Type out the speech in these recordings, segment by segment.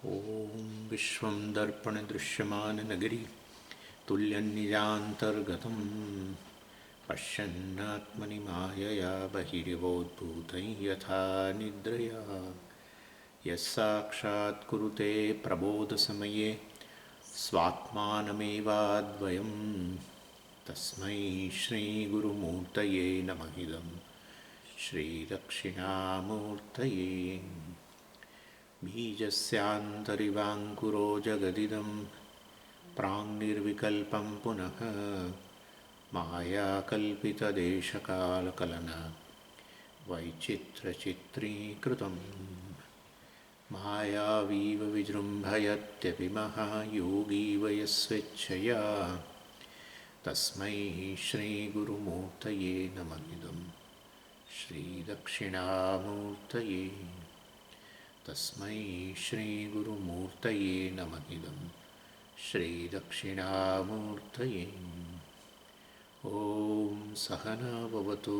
ॐ विश्वं दर्पणदृश्यमाननगरी तुल्यन्निजान्तर्गतं पश्यन्नात्मनि मायया बहिरिवोद्भूतं यथा निद्रया यस्साक्षात् कुरुते प्रबोधसमये स्वात्मानमेवाद्वयं तस्मै श्रीगुरुमूर्तये नमः इदं श्रीदक्षिणामूर्तये। बीजस्यान्तरिवाङ्कुरो जगदिदं प्राङ्निर्विकल्पं पुनः मायाकल्पितदेशकालकलना वैचित्रचित्रीकृतं मायावीव विजृम्भयत्यपि महायोगी वयस्वेच्छया तस्मै श्रीगुरुमूर्तये नमः इदं श्रीदक्षिणामूर्तये। तस्मै श्रीगुरुमूर्तये नमः इदं श्रीदक्षिणामूर्तये। ॐ सहना भवतु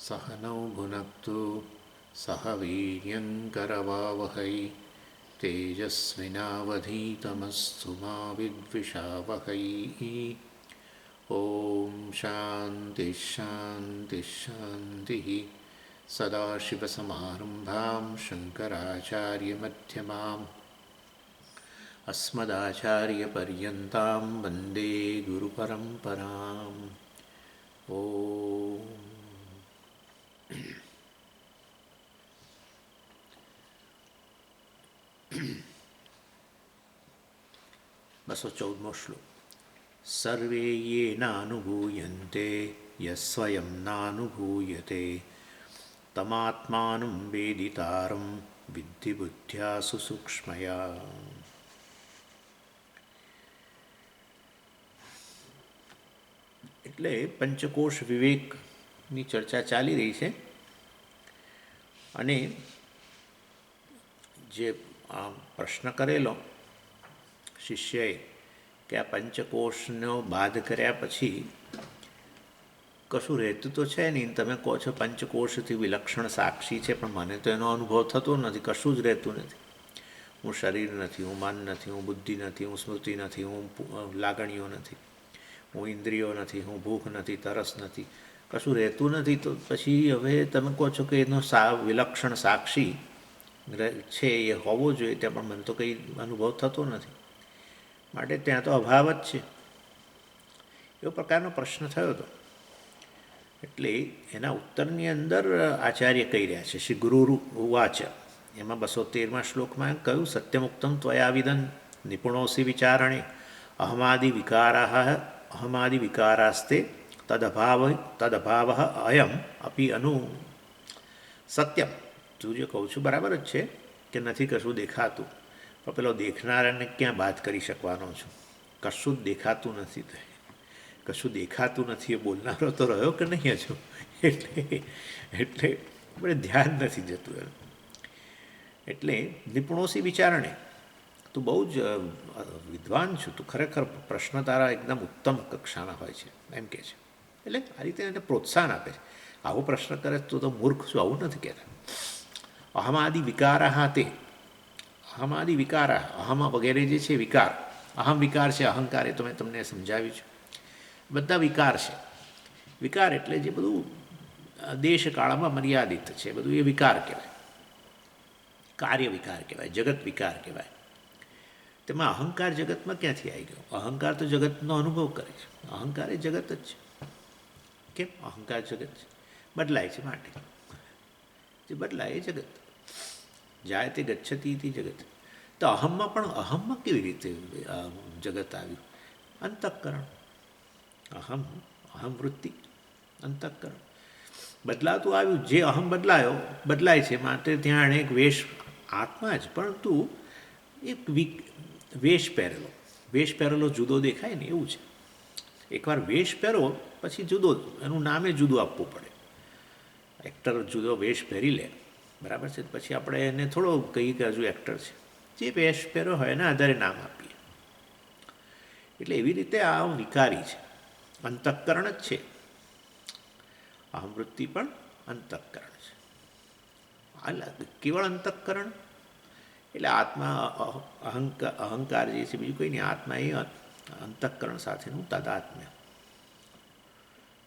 सहनौ भुनक्तु सह वीर्यङ्करवावहै तेजस्विनावधीतमस्तु मा विद्विषावहै। ॐ शान्तिः शान्तिः शान्तिः। सदाशिवसमारम्भां शङ्कराचार्यमध्यमाम् अस्मदाचार्यपर्यन्तां वन्दे गुरुपरम्पराम्। ॐ 214 श्लोक। सर्वे ये नानुभूयन्ते यस्वयं नानुभूयते तमात्मानं वेदितारं विद्धि बुद्ध्या सुसूक्ष्मया। એટલે પંચકોશ વિવેકની ચર્ચા ચાલી રહી છે અને જે આ પ્રશ્ન કરેલો શિષ્યએ કે આ પંચકોશનો બાદ કર્યા પછી કશું રહેતું તો છે નહીં, તમે કહો છો પંચકોશથી વિલક્ષણ સાક્ષી છે, પણ મને તો એનો અનુભવ થતો નથી, કશું જ રહેતું નથી. હું શરીર નથી, હું મન નથી, હું બુદ્ધિ નથી, હું સ્મૃતિ નથી, હું લાગણીઓ નથી, હું ઇન્દ્રિયો નથી, હું ભૂખ નથી, તરસ નથી, કશું રહેતું નથી. તો પછી હવે તમે કહો છો કે એનો વિલક્ષણ સાક્ષી છે એ હોવો જોઈએ, ત્યાં પણ મને તો કંઈ અનુભવ થતો નથી, માટે ત્યાં તો અભાવ જ છે. એવો પ્રકારનો પ્રશ્ન થયો હતો. એટલે એના ઉત્તરની અંદર આચાર્ય કહી રહ્યા છે, શ્રી ગુરુ ઉવાચ, એમાં 213મા શ્લોકમાં કહ્યું, સત્યમુક્તમ ત્વયાવિદન નિપુણોસી વિચારણે અહમાદિ વિકારાસ્તે તદભાવ અયમ અપી અનુ. સત્યમ, તું જે કહું છું બરાબર જ છે કે નથી કશું દેખાતું, પણ પેલો દેખનારાને ક્યાં બાદ કરી શકવાનો છું? કશું જ દેખાતું નથી, કશું દેખાતું નથી એ બોલનારો તો રહ્યો કે નહીં હજુ? એટલે આપણે ધ્યાન નથી જતું એમ. એટલે નિપુણોસી વિચારણે, તું બહુ જ વિદ્વાન છું, તું ખરેખર પ્રશ્ન તારા એકદમ ઉત્તમ કક્ષાના હોય છે એમ કહે છે. એટલે આ રીતે એને પ્રોત્સાહન આપે છે. આવો પ્રશ્ન કરે તો મૂર્ખ છું આવું નથી કહેતા. અહમાદિ વિકારા, તે અહમાદિ વિકારા, અહમ વગેરે જે છે વિકાર, અહમ વિકાર છે, અહંકાર, એ તો મેં તમને સમજાવ્યું છે. બધા વિકાર છે. વિકાર એટલે જે બધું દેશકાળમાં મર્યાદિત છે બધું એ વિકાર કહેવાય, કાર્ય વિકાર કહેવાય, જગત વિકાર કહેવાય. તેમાં અહંકાર જગતમાં ક્યાંથી આવી ગયો? અહંકાર તો જગતનો અનુભવ કરે છે, અહંકાર એ જગત જ છે. કેમ? અહંકાર જગત છે, બદલાય છે માટે, જે બદલાય એ જગત, જાય તે ગચ્છતી તે જગત. તો અહમમાં પણ અહમમાં કેવી રીતે જગત આવ્યું? અંતઃકરણ, અહમ વૃત્તિ, અંતઃકરણ બદલાતું આવ્યું. જે અહમ બદલાય છે માટે ત્યાં એક વેશ, આત્મા જ, પરંતુ એક વેશ પહેરેલો જુદો દેખાય ને એવું છે. એકવાર વેશ પહેરો પછી જુદો, એનું નામે જુદું આપવું પડે. એક્ટર જુદો વેશ પહેરી લે, બરાબર છે, પછી આપણે એને થોડો કહીએ કે હજુ એક્ટર છે. જે વેશ પહેર્યો હોય એના આધારે નામ આપીએ. એટલે એવી રીતે આ વિકારી છે, અંતઃકરણ જ છે. અહમવૃત્તિ પણ અંતઃકરણ છે. કેવળ અંતઃકરણ એટલે આત્મા અહંકાર જે છે બીજું કંઈ નહીં, આત્મા એ અંતઃકરણ સાથેનું તાદાત્મ્ય,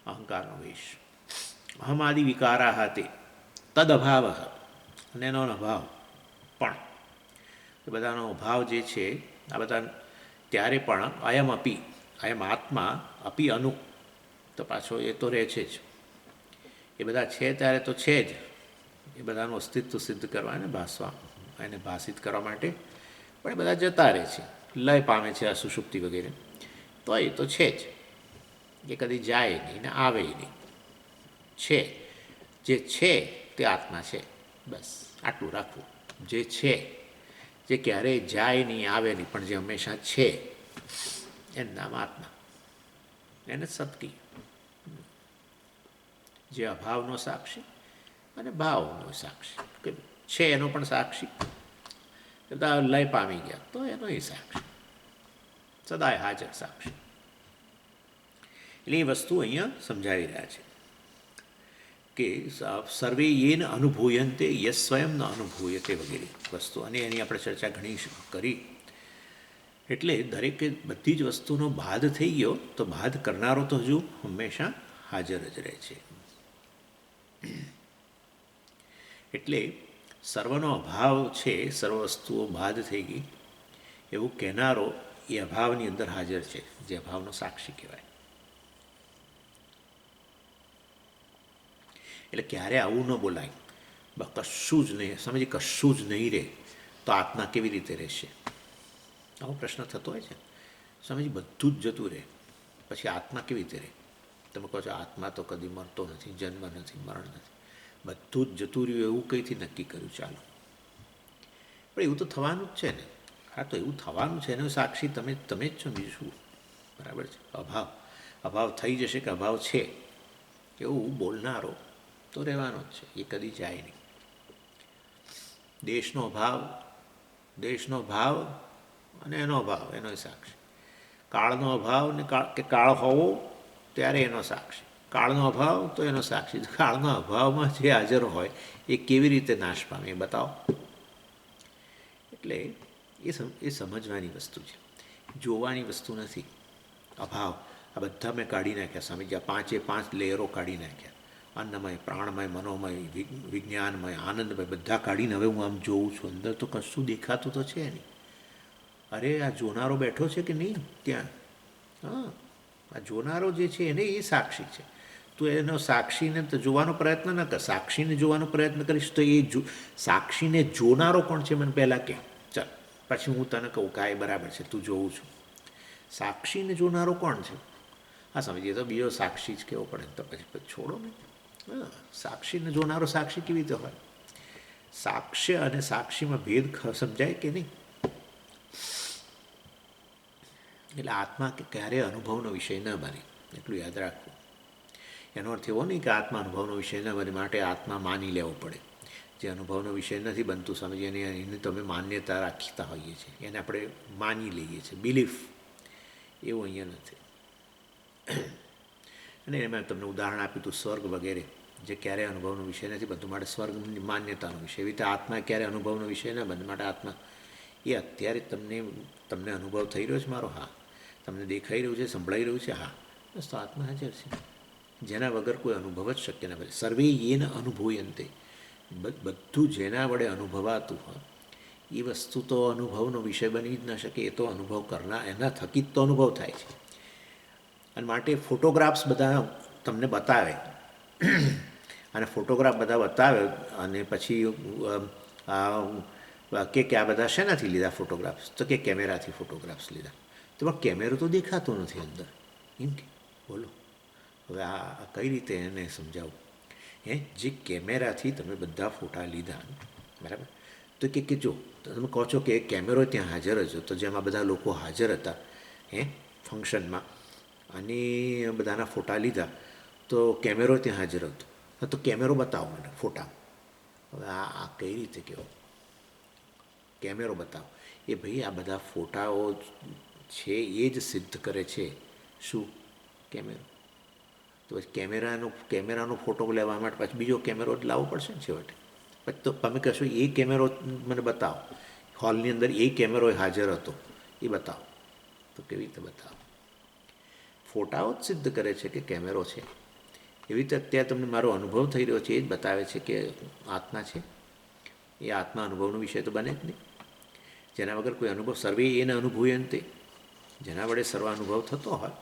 અહંકારનો વેશ. અહમાદિ વિકારા હાતે તદ અભાવ, અને એનો અભાવ પણ, એ બધાનો અભાવ જે છે આ બધા ત્યારે પણ અયમ અપી, અયમ આત્મા અપી અનુ, તો પાછો એ તો રહે છે જ, એ બધા છે ત્યારે તો છે જ, એ બધાનું અસ્તિત્વ સિદ્ધ કરવા અને ભાસવા, એને ભાષિત કરવા માટે, પણ એ બધા જતા રહે છે, લય પામે છે આ સુષુપ્તિ વગેરે, તો એ તો છે જ, એ કદી જાય નહીં ને આવે નહીં, છે જે છે તે આત્મા છે, બસ આટલું રાખવું. જે છે, જે ક્યારેય જાય નહીં આવે નહીં, પણ જે હંમેશા છે એનું નામ આત્મા, એને સત્કી, જે અભાવનો સાક્ષી અને ભાવનો સાક્ષી, કે છે એનો પણ સાક્ષી, બધા લય પામી ગયા તો એનો એ સાક્ષી, સદાય હાજર સાક્ષી. એટલે એ વસ્તુ અહીંયા સમજાવી રહ્યા છે કે સર્વે યેન અનુભૂયંતે યસ સ્વયં ન અનુભૂયતે વગેરે વસ્તુ, અને એની આપણે ચર્ચા ઘણી કરી. એટલે દરેકે બધી જ વસ્તુનો બાદ થઈ ગયો, તો બાદ કરનારો તો હજુ હંમેશા હાજર જ રહે છે. એટલે સર્વનો અભાવ છે, સર્વ વસ્તુઓ બાદ થઈ ગઈ એવું કહેનારો એ અભાવની અંદર હાજર છે, જે અભાવનો સાક્ષી કહેવાય. એટલે ક્યારે આવું ન બોલાય, કશું જ નહીં સમજી, કશું જ નહીં રહે તો આત્મા કેવી રીતે રહેશે, આવો પ્રશ્ન થતો હોય છે. સમજી બધું જ જતું રહે પછી આત્મા કેવી રીતે રહે? તમે કહો છો આત્મા તો કદી મરતો નથી, જન્મ નથી, મરણ નથી, બધું જ જતું રહ્યું એવું કંઈથી નક્કી કર્યું? ચાલો, પણ એવું તો થવાનું જ છે ને. હા, તો એવું થવાનું છે એનો સાક્ષી તમે જ છો, બીજું શું? બરાબર છે. અભાવ થઈ જશે કે અભાવ છે એવું બોલનારો તો રહેવાનો જ છે, એ કદી જાય નહીં. દેશનો ભાવ અને એનો અભાવ, એનો સાક્ષી. કાળનો અભાવ ને કે કાળ હોવો ત્યારે એનો સાક્ષી, કાળનો અભાવ તો એનો સાક્ષી. કાળના અભાવમાં જે હાજર હોય એ કેવી રીતે નાશ પામે એ બતાવો. એટલે એ સમજવાની વસ્તુ છે, જોવાની વસ્તુ નથી. અભાવ આ બધા મેં કાઢી નાખ્યા, સમજ્યા? પાંચે પાંચ લેયરો કાઢી નાખ્યા, અન્નમય, પ્રાણમય, મનોમય, વિજ્ઞાનમય, આનંદમય, બધા કાઢીને હવે હું આમ જોઉં છું, અંદર તો કશું દેખાતું તો છે નહીં. અરે આ જોનારો બેઠો છે કે નહીં ત્યાં? હા, આ જોનારો જે છે એને એ સાક્ષી છે. તું એનો સાક્ષીને તો જોવાનો પ્રયત્ન ન કર, સાક્ષીને જોવાનો પ્રયત્ન કરીશ તો એ સાક્ષીને જોનારો કોણ છે મને પહેલાં કહે. ચાલ, પછી હું તને કહું કે એ બરાબર છે, તું જોઉં છું. સાક્ષીને જોનારો કોણ છે? હા, સમજીએ તો બીજો સાક્ષી જ કહેવો પડે, તો પછી છોડો ને. હા, સાક્ષીને જોનારો સાક્ષી કેવી રીતે હોય? સાક્ષ્ય અને સાક્ષીમાં ભેદ સમજાય કે નહીં? એટલે આત્મા ક્યારેય અનુભવનો વિષય ન બને, એટલું યાદ રાખવું. એનો અર્થ એવો નહીં કે આત્મા અનુભવનો વિષય ન બને માટે આત્મા માની લેવો પડે. જે અનુભવનો વિષય નથી બનતું, સમજીએ એને તમે માન્યતા રાખતા હોઈએ છીએ, એને આપણે માની લઈએ છીએ, બિલીફ. એવું અહીંયા નથી. અને એમાં તમને ઉદાહરણ આપ્યું હતું સ્વર્ગ વગેરે, જે ક્યારેય અનુભવનો વિષય નથી બનતું માટે સ્વર્ગની માન્યતાનો વિષય. એવી રીતે આત્મા ક્યારેય અનુભવનો વિષય ન બને માટે આત્મા એ અત્યારે તમને અનુભવ થઈ રહ્યો છે મારો? હા. તમને દેખાઈ રહ્યું છે, સંભળાઈ રહ્યું છે? હા. બસ તો આત્મા હાજર છે, જેના વગર કોઈ અનુભવ જ શક્ય ન બને. સર્વે યેન અનુભૂયંતે, બધું જેના વડે અનુભવાતું હોય એ વસ્તુ તો અનુભવનો વિષય બની જ ન શકે. એ તો અનુભવ કરનાર, એના થકી જ તો અનુભવ થાય છે. અને માટે ફોટોગ્રાફ્સ બધા તમને બતાવે, અને ફોટોગ્રાફ બધા બતાવે અને પછી કે આ બધા શેનાથી લીધા ફોટોગ્રાફ્સ? તો કે કેમેરાથી ફોટોગ્રાફ્સ લીધા. તો પણ કેમેરો તો દેખાતો નથી અંદર, એમ કે બોલો હવે આ કઈ રીતે એને સમજાવું? જે કેમેરાથી તમે બધા ફોટા લીધા, બરાબર, તો કે જો તમે કહો છો કે કેમેરો ત્યાં હાજર જ હતો, જેમાં બધા લોકો હાજર હતા ફંક્શનમાં, અને બધાના ફોટા લીધા, તો કેમેરો ત્યાં હાજર હતો. તો કેમેરો બતાવો મને ફોટા. હવે આ કઈ રીતે કહેવો? કેમેરો બતાવો. એ ભાઈ આ બધા ફોટાઓ છે એ જ સિદ્ધ કરે છે શું? કેમેરો. તો પછી કેમેરાનો ફોટો લેવા માટે પછી બીજો કેમેરો જ લાવવો પડશે ને છેવટે. પછી તો તમે કહેશો એ કેમેરો મને બતાવો, હોલની અંદર એ કેમેરો હાજર હતો એ બતાવો. તો કેવી રીતે બતાવો? ફોટાઓ જ સિદ્ધ કરે છે કે કેમેરો છે. એવી રીતે અત્યારે તમને મારો અનુભવ થઈ રહ્યો છે એ જ બતાવે છે કે આત્મા છે. એ આત્મા અનુભવનો વિષય તો બને જ નહીં. જેના વગર કોઈ અનુભવ સર્વે એને અનુભૂયંતે, જેના વડે સર્વ અનુભવ થતો હોય,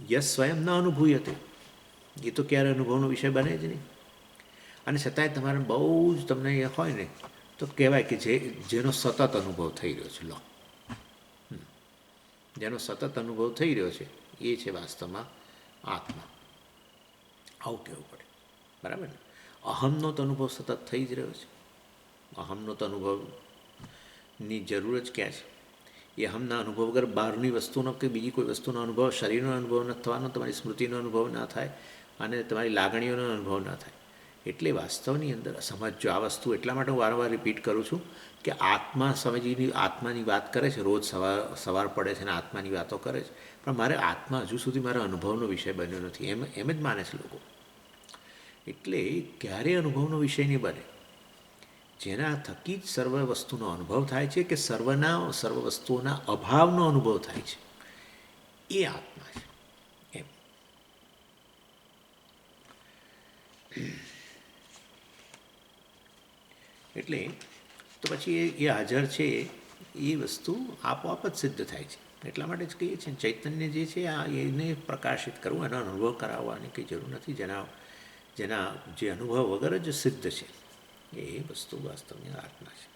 યસ સ્વયં ન અનુભૂયતે, એ તો ક્યારે અનુભવનો વિષય બને જ નહીં. અને છતાંય તમારે બહુ જ તમને એ હોય ને તો કહેવાય કે જેનો સતત અનુભવ થઈ રહ્યો છે. લો, જેનો સતત અનુભવ થઈ રહ્યો છે એ છે વાસ્તવમાં આત્મા. આવું કહેવું પડે, બરાબર ને? અહમનો તો અનુભવ સતત થઈ જ રહ્યો છે. અહમનો તો અનુભવની જરૂર જ ક્યાં છે? એ અહમના અનુભવ વગર બહારની વસ્તુનો કે બીજી કોઈ વસ્તુનો અનુભવ, શરીરનો અનુભવ ન થવાનો, તમારી સ્મૃતિનો અનુભવ ના થાય અને તમારી લાગણીઓનો અનુભવ ના થાય. એટલે વાસ્તવની અંદર સમજો આ વસ્તુ. એટલા માટે હું વારંવાર રિપીટ કરું છું કે આત્મા સ્વામીજીની આત્માની વાત કરે છે, રોજ સવાર પડે છે અને આત્માની વાતો કરે છે, પણ મારે આત્મા હજુ સુધી મારા અનુભવનો વિષય બન્યો નથી, એમ જ માને છે લોકો. એટલે ક્યારેય અનુભવનો વિષય નહીં બને. જેના થકી જ સર્વ વસ્તુનો અનુભવ થાય છે કે સર્વ વસ્તુઓના અભાવનો અનુભવ થાય છે, એ આત્મા છે. એમ એટલે તો પછી એ હાજર છે એ વસ્તુ આપોઆપ જ સિદ્ધ થાય છે. એટલા માટે જ કહીએ છીએ ચૈતન્ય જે છે એને પ્રકાશિત કરવું, એનો અનુભવ કરાવવાની કંઈ જરૂર નથી. જેના જે અનુભવ વગર જ સિદ્ધ છે એ વસ્તુ વાસ્તવની આત્મા છે.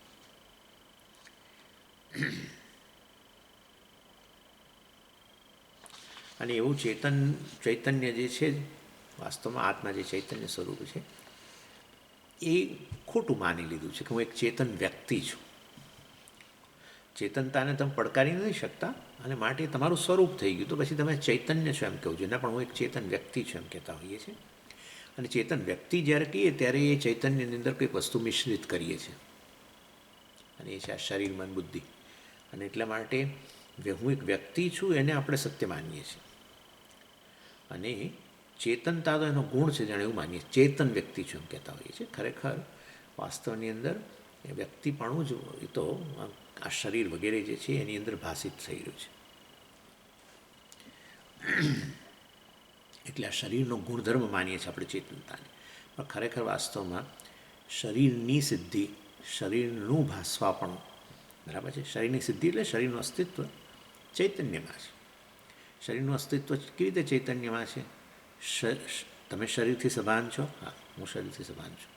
અને એવું ચૈતન્ય જે છે વાસ્તવમાં આત્મા જે ચૈતન્ય સ્વરૂપ છે એ ખોટું માની લીધું છે કે હું એક ચેતન વ્યક્તિ છું. ચેતનતાને તમે પડકારી નથી શકતા અને માટે તમારું સ્વરૂપ થઈ ગયું. તો પછી તમે ચૈતન્ય છો એમ કહું છું, ના પણ હું એક ચેતન વ્યક્તિ છું એમ કહેતા હોઈએ છીએ. અને ચેતન વ્યક્તિ જ્યારે કહીએ ત્યારે એ ચૈતન્યની અંદર કંઈક વસ્તુ મિશ્રિત કરીએ છીએ, અને એ છે આ શરીર, મન, બુદ્ધિ. અને એટલા માટે હું એક વ્યક્તિ છું એને આપણે સત્ય માનીએ છીએ. અને ચેતનતા તો એનો ગુણ છે, જાણે એવું માનીએ. ચેતન વ્યક્તિ છું એમ કહેતા હોઈએ છીએ. ખરેખર વાસ્તવની અંદર એ વ્યક્તિપણું જ એ તો આ શરીર વગેરે જે છે એની અંદર ભાષિત થઈ રહ્યું છે. એટલે આ શરીરનો ગુણધર્મ માનીએ છીએ આપણે ચેતનતાને. પણ ખરેખર વાસ્તવમાં શરીરની સિદ્ધિ, શરીરનું ભાસવાપણું, બરાબર છે? શરીરની સિદ્ધિ એટલે શરીરનું અસ્તિત્વ ચૈતન્યમાં છે. શરીરનું અસ્તિત્વ કેવી રીતે ચૈતન્યમાં છે? તમે શરીરથી સભાન છો? હા, હું શરીરથી સભાન છું.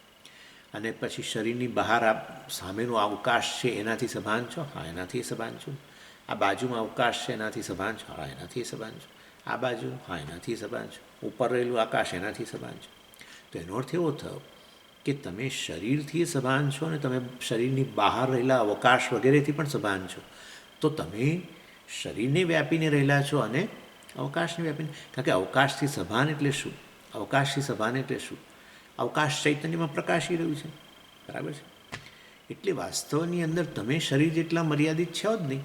અને પછી શરીરની બહાર સામેનો અવકાશ છે એનાથી સભાન છો? હા, એનાથી સભાન છું. આ બાજુમાં અવકાશ છે એનાથી સભાન છો? હા, એનાથી સભાન છું. આ બાજુ, હા, એનાથી સભાન છો. ઉપર રહેલું આકાશ, એનાથી સભાન છો. તો એનો અર્થ એવો થયો કે તમે શરીરથી સભાન છો અને તમે શરીરની બહાર રહેલા અવકાશ વગેરેથી પણ સભાન છો. તો તમે શરીરને વ્યાપીને રહેલા છો અને અવકાશને વ્યાપીને. કારણ કે અવકાશથી સભાન એટલે શું? અવકાશથી સભાન એટલે શું? અવકાશ ચૈતન્યમાં પ્રકાશી રહ્યું છે, બરાબર છે? એટલે વાસ્તવની અંદર તમે શરીર જેટલા મર્યાદિત છો જ નહીં.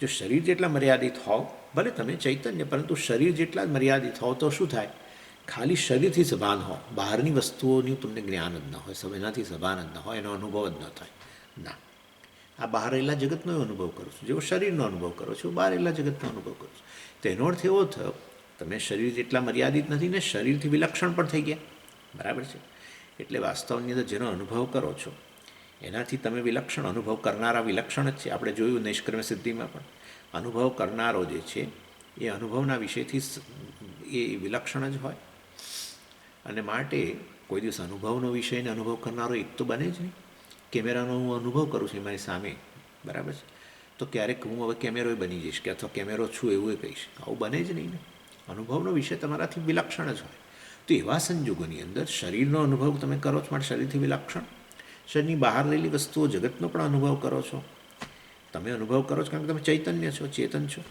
જો શરીર જેટલા મર્યાદિત હોવ, ભલે તમે ચૈતન્ય, પરંતુ શરીર જેટલા જ મર્યાદિત હોવ તો શું થાય? ખાલી શરીરથી સભાન હો, બહારની વસ્તુઓનું તમને જ્ઞાન જ ન હોય, એનાથી સભાન જ ન હોય, એનો અનુભવ જ ન થાય. ના, આ બહાર રહેલા જગતનો અનુભવ કરો છો, જેવો શરીરનો અનુભવ કરો છો, બહાર રહેલા જગતનો અનુભવ કરો છો. તો એનો અર્થ એવો થયો તમે શરીર જેટલા મર્યાદિત નથી ને શરીરથી વિલક્ષણ પણ થઈ ગયા, બરાબર છે? એટલે વાસ્તવની અંદર જેનો અનુભવ કરો છો એનાથી તમે વિલક્ષણ, અનુભવ કરનારા વિલક્ષણ જ છે. આપણે જોયું નૈષ્કર્મ્ય સિદ્ધિમાં પણ અનુભવ કરનારો જે છે એ અનુભવના વિષયથી એ વિલક્ષણ જ હોય. અને માટે કોઈ દિવસ અનુભવનો વિષયને અનુભવ કરનારો એક તો બને જ નહીં. કેમેરાનો હું અનુભવ કરું છું મારી સામે, બરાબર છે? તો ક્યારેક હું હવે કેમેરો બની જઈશ કે અથવા કેમેરો છું એવું કહીશ, આવું બને જ નહીં ને. અનુભવનો વિષય તમારાથી વિલક્ષણ જ હોય. તો એવા સંજોગોની અંદર શરીરનો અનુભવ તમે કરો છો માટે શરીરથી વિલક્ષણ, શરીરની બહાર રહેલી વસ્તુઓ જગતનો પણ અનુભવ કરો છો. તમે અનુભવ કરો છો કારણ કે તમે ચૈતન્ય છો, ચેતન છો.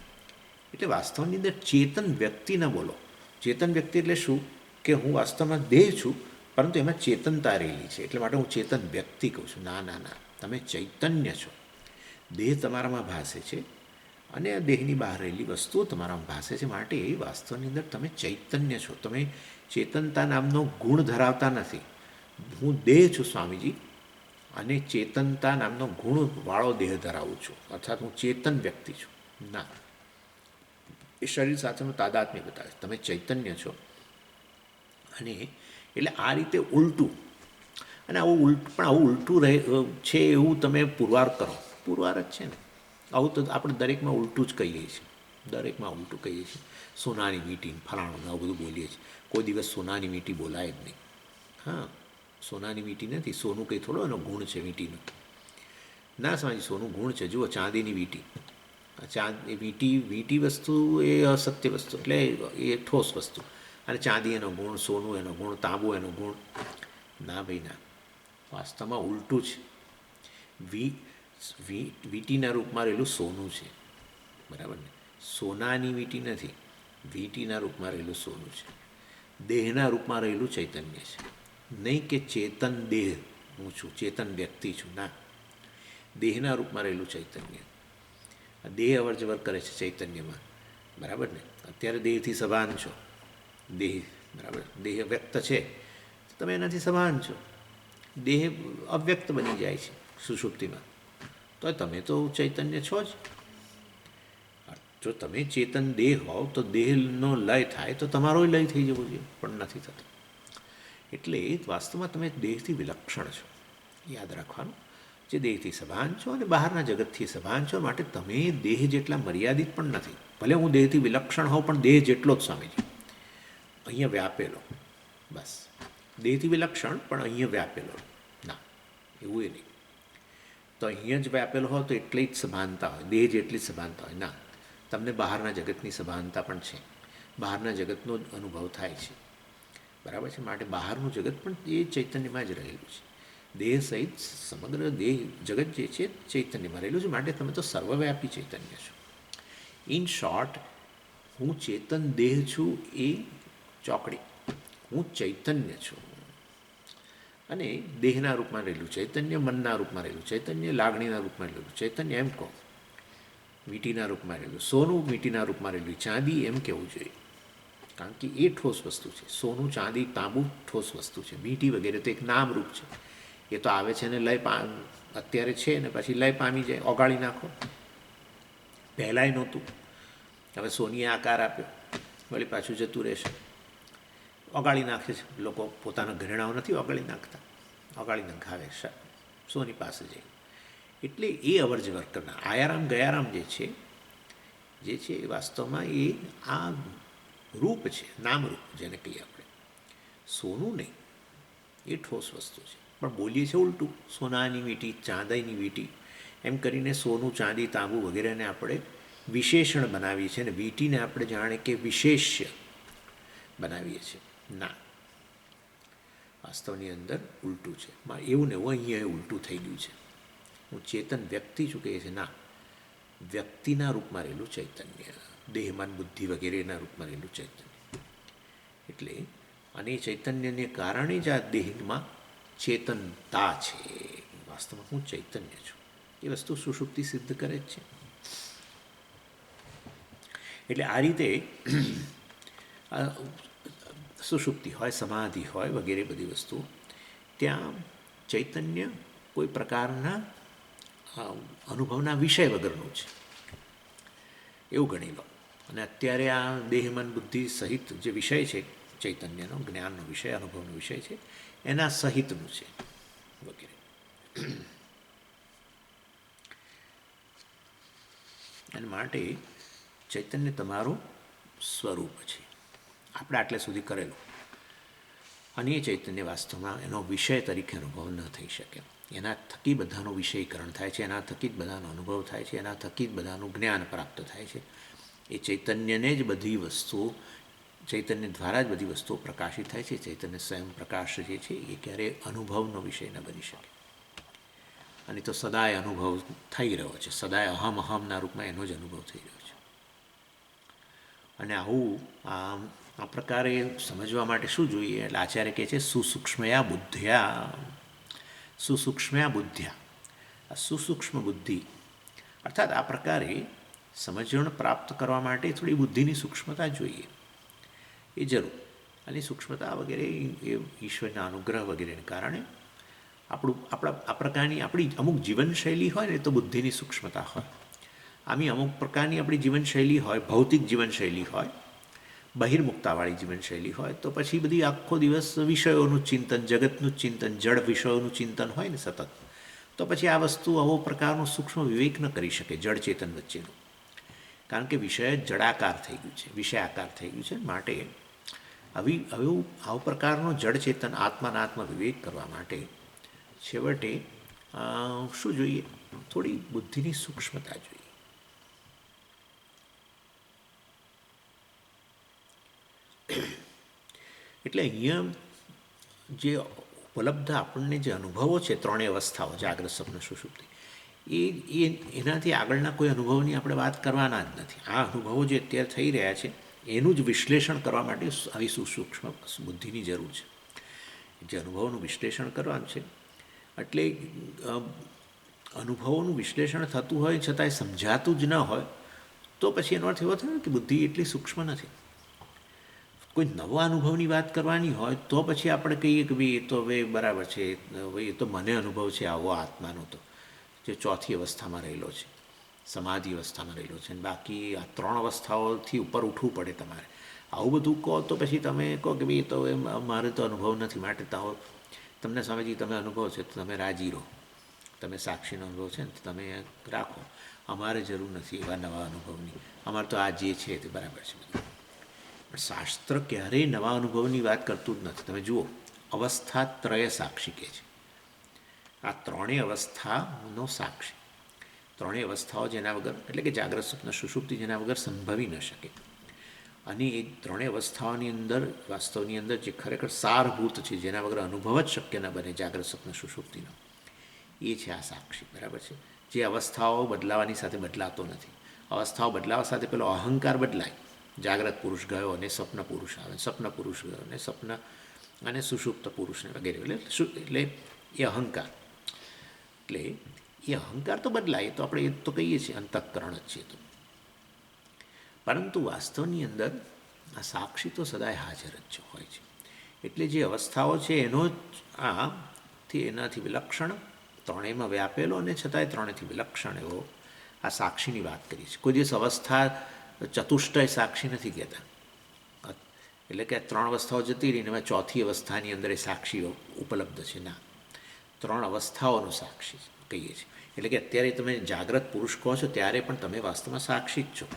એટલે વાસ્તવની અંદર ચેતન વ્યક્તિ ન બોલો. ચેતન વ્યક્તિ એટલે શું? કે હું વાસ્તવમાં દેહ છું, પરંતુ એમાં ચેતનતા રહેલી છે, એટલે માટે હું ચેતન વ્યક્તિ કહું છું. ના ના ના, તમે ચૈતન્ય છો. દેહ તમારામાં ભાસે છે અને આ દેહની બહાર રહેલી વસ્તુઓ તમારામાં ભાસે છે, માટે એ વાસ્તવની અંદર તમે ચૈતન્ય છો. તમે ચેતનતા નામનો ગુણ ધરાવતા નથી. હું દેહ છું સ્વામીજી, અને ચેતનતા નામનો ગુણવાળો દેહ ધરાવું છું, અર્થાત હું ચેતન વ્યક્તિ છું. ના, એ શરીર સાથેનું તાદાત્મ્ય બતાવે છે. તમે ચૈતન્ય છો. અને એટલે આ રીતે ઉલટું, અને આવું ઉલટું રહે છે એવું તમે પુરવાર કરો. પુરવાર જ છે ને. આવું તો આપણે દરેકમાં ઉલટું જ કહીએ છીએ. દરેકમાં ઉલટું કહીએ છીએ. સોનાની વીંટી ફલાણું આવું બધું બોલીએ છીએ. કોઈ દિવસ સોનાની વીંટી બોલાય જ નહીં. હા, સોનાની વીંટી નથી. સોનું કંઈ થોડો એનો ગુણ છે વીંટીનો. ના સમજી, સોનું ગુણ છે. જુઓ, ચાંદીની વીંટી, વીંટી વસ્તુ એ અસત્ય વસ્તુ, એટલે એ ઠોસ વસ્તુ. અને ચાંદી એનો ગુણ, સોનું એનો ગુણ, તાંબુ એનો ગુણ. ના ભાઈ ના, વાસ્તવમાં ઉલટું છે. વીંટીના રૂપમાં રહેલું સોનું છે, બરાબર ને? સોનાની વીંટી નથી, વીંટીના રૂપમાં રહેલું સોનું છે. દેહના રૂપમાં રહેલું ચૈતન્ય છે. નહીં કે ચેતન દેહ હું છું, ચેતન વ્યક્તિ છું. ના, દેહના રૂપમાં રહેલું ચૈતન્ય. દેહ અવર જવર કરે છે ચૈતન્યમાં, બરાબર ને? અત્યારે દેહથી સભાન છો. દેહ, બરાબર, દેહ વ્યક્ત છે, તમે એનાથી સભાન છો. દેહ અવ્યક્ત બની જાય છે સુષુપ્તિમાં, તો તમે તો ચૈતન્ય છો જ. જો તમે ચેતન દેહ હોવ તો દેહનો લય થાય તો તમારો લય થઈ જવો જોઈએ, પણ નથી થતો. એટલે વાસ્તવમાં તમે દેહથી વિલક્ષણ છો, યાદ રાખવાનું. જે દેહથી સભાન છો અને બહારના જગતથી સભાન છો, માટે તમે દેહ જેટલા મર્યાદિત પણ નથી. ભલે હું દેહથી વિલક્ષણ હોઉં, પણ દેહ જેટલો જ સ્વામીજી અહીંયા વ્યાપેલો. બસ, દેહથી વિલક્ષણ પણ અહીંયા વ્યાપેલો. ના, એવું એ નહીં. તો અહીંયા જ વ્યાપેલો હોય તો એટલી જ સભાનતા હોય, દેહ જેટલી જ સભાનતા હોય. ના, તમને બહારના જગતની સભાનતા પણ છે, બહારના જગતનો જ અનુભવ થાય છે, બરાબર છે? માટે બહારનું જગત પણ એ ચૈતન્યમાં જ રહેલું છે. દેહ સહિત સમગ્ર દેહ જગત જે છે ચૈતન્યમાં રહેલું છે. માટે તમે તો સર્વવ્યાપી ચૈતન્ય છો. ઇન શોર્ટ, હું ચેતન દેહ છું એ ચોકડી. હું ચૈતન્ય છું, અને દેહના રૂપમાં રહેલું ચૈતન્ય, મનના રૂપમાં રહેલું ચૈતન્ય, લાગણીના રૂપમાં રહેલું ચૈતન્ય, એમ કહો. વીંટીના રૂપમાં રહેલું સોનું, વીંટીના રૂપમાં રહેલું ચાંદી, એમ કહેવું જોઈએ. કારણ કે એ ઠોસ વસ્તુ છે. સોનું, ચાંદી, તાંબુ ઠોસ વસ્તુ છે. વીંટી વગેરે તો એક નામરૂપ છે. એ તો આવે છે ને લય અત્યારે છે ને પછી લય પામી જાય, ઓગાળી નાખો. પહેલાંય નહોતું, હવે સોનીએ આકાર આપ્યો, વળી પાછું જતું રહેશે. ઓગાળી નાખે છે લોકો. પોતાના ઘરેણાઓ નથી ઓગાળી નાખતા, ઓગાળી નખાવે સોની પાસે જઈ. એટલે એ અવર જવર કરનાર આયારામ ગયારામ જે છે એ વાસ્તવમાં એ આ રૂપ છે, નામરૂપ જેને કહીએ આપણે. સોનું નહીં, એ ઠોસ વસ્તુ છે. પણ બોલીએ છીએ ઉલટું, સોનાની વીંટી, ચાંદીની વીંટી, એમ કરીને સોનું, ચાંદી, તાંબુ વગેરેને આપણે વિશેષણ બનાવીએ છીએ, અને વીંટીને આપણે જાણે કે વિશેષ્ય બનાવીએ છીએ. ના, વાસ્તવની અંદર ઉલટું છે. એવું ને એવું અહીંયા ઉલટું થઈ ગયું છે. હું ચેતન વ્યક્તિ છું કહે છે. ના, વ્યક્તિના રૂપમાં રહેલું ચૈતન્ય, દેહ, મન, બુદ્ધિ વગેરેના રૂપમાં રહેલું ચૈતન્ય. એટલે અને ચૈતન્યને કારણે જ આ દેહમાં ચેતનતા છે. વાસ્તવમાં હું ચૈતન્ય છું. એ વસ્તુ સુષુપ્તિ સિદ્ધ કરે જ છે. એટલે આ રીતે સુષુપ્તિ હોય, સમાધિ હોય વગેરે બધી વસ્તુ, ત્યાં ચૈતન્ય કોઈ પ્રકારના અનુભવના વિષય વગરનું છે એવું ગણી લો. અને અત્યારે આ દેહ, મન, બુદ્ધિ સહિત જે વિષય છે ચૈતન્યનો, જ્ઞાનનો વિષય, અનુભવનો વિષય છે, એના સહિતનું છે વગેરે. અને માટે ચૈતન્ય તમારું સ્વરૂપ છે. આપણે આટલે સુધી કરેલું, અને એ ચૈતન્ય વાસ્તવમાં એનો વિષય તરીકે અનુભવ ન થઈ શકે. એના થકી બધાનું વિષયીકરણ થાય છે, એના થકી જ બધાનો અનુભવ થાય છે, એના થકી જ બધાનું જ્ઞાન પ્રાપ્ત થાય છે. એ ચૈતન્યને જ બધી વસ્તુઓ, ચૈતન્ય દ્વારા જ બધી વસ્તુઓ પ્રકાશિત થાય છે. ચૈતન્ય સ્વયં પ્રકાશ જે છે એ ક્યારેય અનુભવનો વિષય ન બની શકે. અને તો સદાય અનુભવ થઈ રહ્યો છે, સદાય અહમ અહમના રૂપમાં એનો જ અનુભવ થઈ રહ્યો છે. અને આવું આ પ્રકારે સમજવા માટે શું જોઈએ? એટલે આચાર્ય કહે છે સુસૂક્ષ્મયા બુદ્ધ્યા, સુસૂક્ષ્મયા બુદ્ધ્યા. આ સુસૂક્ષ્મ બુદ્ધિ અર્થાત આ પ્રકારે સમજણ પ્રાપ્ત કરવા માટે થોડી બુદ્ધિની સૂક્ષ્મતા જોઈએ, એ જરૂર. અને સૂક્ષ્મતા વગેરે એ ઈશ્વરના અનુગ્રહ વગેરેને કારણે આ પ્રકારની આપણી અમુક જીવનશૈલી હોય ને, તો બુદ્ધિની સૂક્ષ્મતા હોય. આમી અમુક પ્રકારની આપણી જીવનશૈલી હોય, ભૌતિક જીવનશૈલી હોય, બહિર્મુક્તાવાળી જીવનશૈલી હોય, તો પછી બધી આખો દિવસ વિષયોનું ચિંતન, જગતનું ચિંતન, જળ વિષયોનું ચિંતન હોય ને સતત, તો પછી આ વસ્તુ આવો પ્રકારનું સૂક્ષ્મ વિવેક ન કરી શકે જળ ચેતન વચ્ચેનું. કારણ કે વિષય જડાકાર થઈ ગયું છે, વિષયાકાર થઈ ગયું છે. માટે આવો પ્રકારનો જળ ચેતન આત્માનાત્મ વિવેક કરવા માટે છેવટે શું જોઈએ? થોડી બુદ્ધિની સૂક્ષ્મતા જોઈએ. એટલે અહીંયા જે ઉપલબ્ધ આપણને જે અનુભવો છે, ત્રણેય અવસ્થાઓ, જાગ્રત, સ્વપ્ન, સુષુપ્તિ, એનાથી આગળના કોઈ અનુભવની આપણે વાત કરવાના જ નથી. આ અનુભવો જે અત્યારે થઈ રહ્યા છે એનું જ વિશ્લેષણ કરવા માટે આવી સુસૂક્ષ્મ બુદ્ધિની જરૂર છે. જે અનુભવોનું વિશ્લેષણ કરવાનું છે, એટલે અનુભવોનું વિશ્લેષણ થતું હોય છતાંય સમજાતું જ ન હોય, તો પછી એનો અર્થ એવો થયો કે બુદ્ધિ એટલી સૂક્ષ્મ નથી. કોઈ નવા અનુભવની વાત કરવાની હોય તો પછી આપણે કહીએ કે ભાઈ એ તો હવે બરાબર છે, ભાઈ એ તો મને અનુભવ છે આવો આત્માનો, તો જે ચોથી અવસ્થામાં રહેલો છે, સમાધિ અવસ્થામાં રહેલો છે. અને બાકી આ ત્રણ અવસ્થાઓથી ઉપર ઉઠવું પડે તમારે. આવું બધું કહો તો પછી તમે કહો કે ભાઈ તો મારે તો અનુભવ નથી, માટે તો તમને સ્વામીજી તમે અનુભવ છે તો તમે રાજી રહો, તમે સાક્ષીનો અનુભવ છે ને તો તમે રાખો, અમારે જરૂર નથી એવા નવા અનુભવની, અમારે તો આ જે છે તે બરાબર છે. પણ શાસ્ત્ર ક્યારેય નવા અનુભવની વાત કરતું જ નથી. તમે જુઓ, અવસ્થા ત્રય સાક્ષી કહે છે. આ ત્રણેય અવસ્થાનો સાક્ષી, ત્રણેય અવસ્થાઓ જેના વગર, એટલે કે જાગ્રત, સ્વપ્ન, સુષુપ્તિ જેના વગર સંભવી ન શકે. અને એ ત્રણેય અવસ્થાઓની અંદર, વાસ્તવની અંદર જે ખરેખર સારભૂત છે, જેના વગર અનુભવ જ શક્ય ન બને જાગ્રત, સ્વપ્ન, સુષુપ્તિનો, એ છે આ સાક્ષી. બરાબર છે? જે અવસ્થાઓ બદલાવાની સાથે બદલાતો નથી. અવસ્થાઓ બદલાવા સાથે પેલો અહંકાર બદલાય. જાગ્રત પુરુષ ગયો અને સ્વપ્ન પુરુષ આવે, સ્વપ્ન પુરુષ ગયો અને સ્વપ્ન અને સુષુપ્ત પુરુષને વગેરે, એટલે એ અહંકાર, એટલે એ અહંકાર તો બદલાય, તો આપણે એ તો કહીએ છીએ અંતઃકરણ જ છે. તો પરંતુ વાસ્તવની અંદર આ સાક્ષી તો સદાય હાજર જ હોય છે. એટલે જે અવસ્થાઓ છે એનો એનાથી વિલક્ષણ, ત્રણેયમાં વ્યાપેલો અને છતાંય ત્રણેયથી વિલક્ષણ એવો આ સાક્ષીની વાત કરી છે. કોઈ દિવસ અવસ્થા ચતુષ્ટય સાક્ષી નથી કહેતા. એટલે કે ત્રણ અવસ્થાઓ જતી રહીને એમાં ચોથી અવસ્થાની અંદર એ સાક્ષીઓ ઉપલબ્ધ છે. ના, ત્રણ અવસ્થાઓનો સાક્ષી કહીએ છીએ. એટલે કે અત્યારે તમે જાગ્રત પુરુષ કહો છો ત્યારે પણ તમે વાસ્તવમાં સાક્ષી જ છો.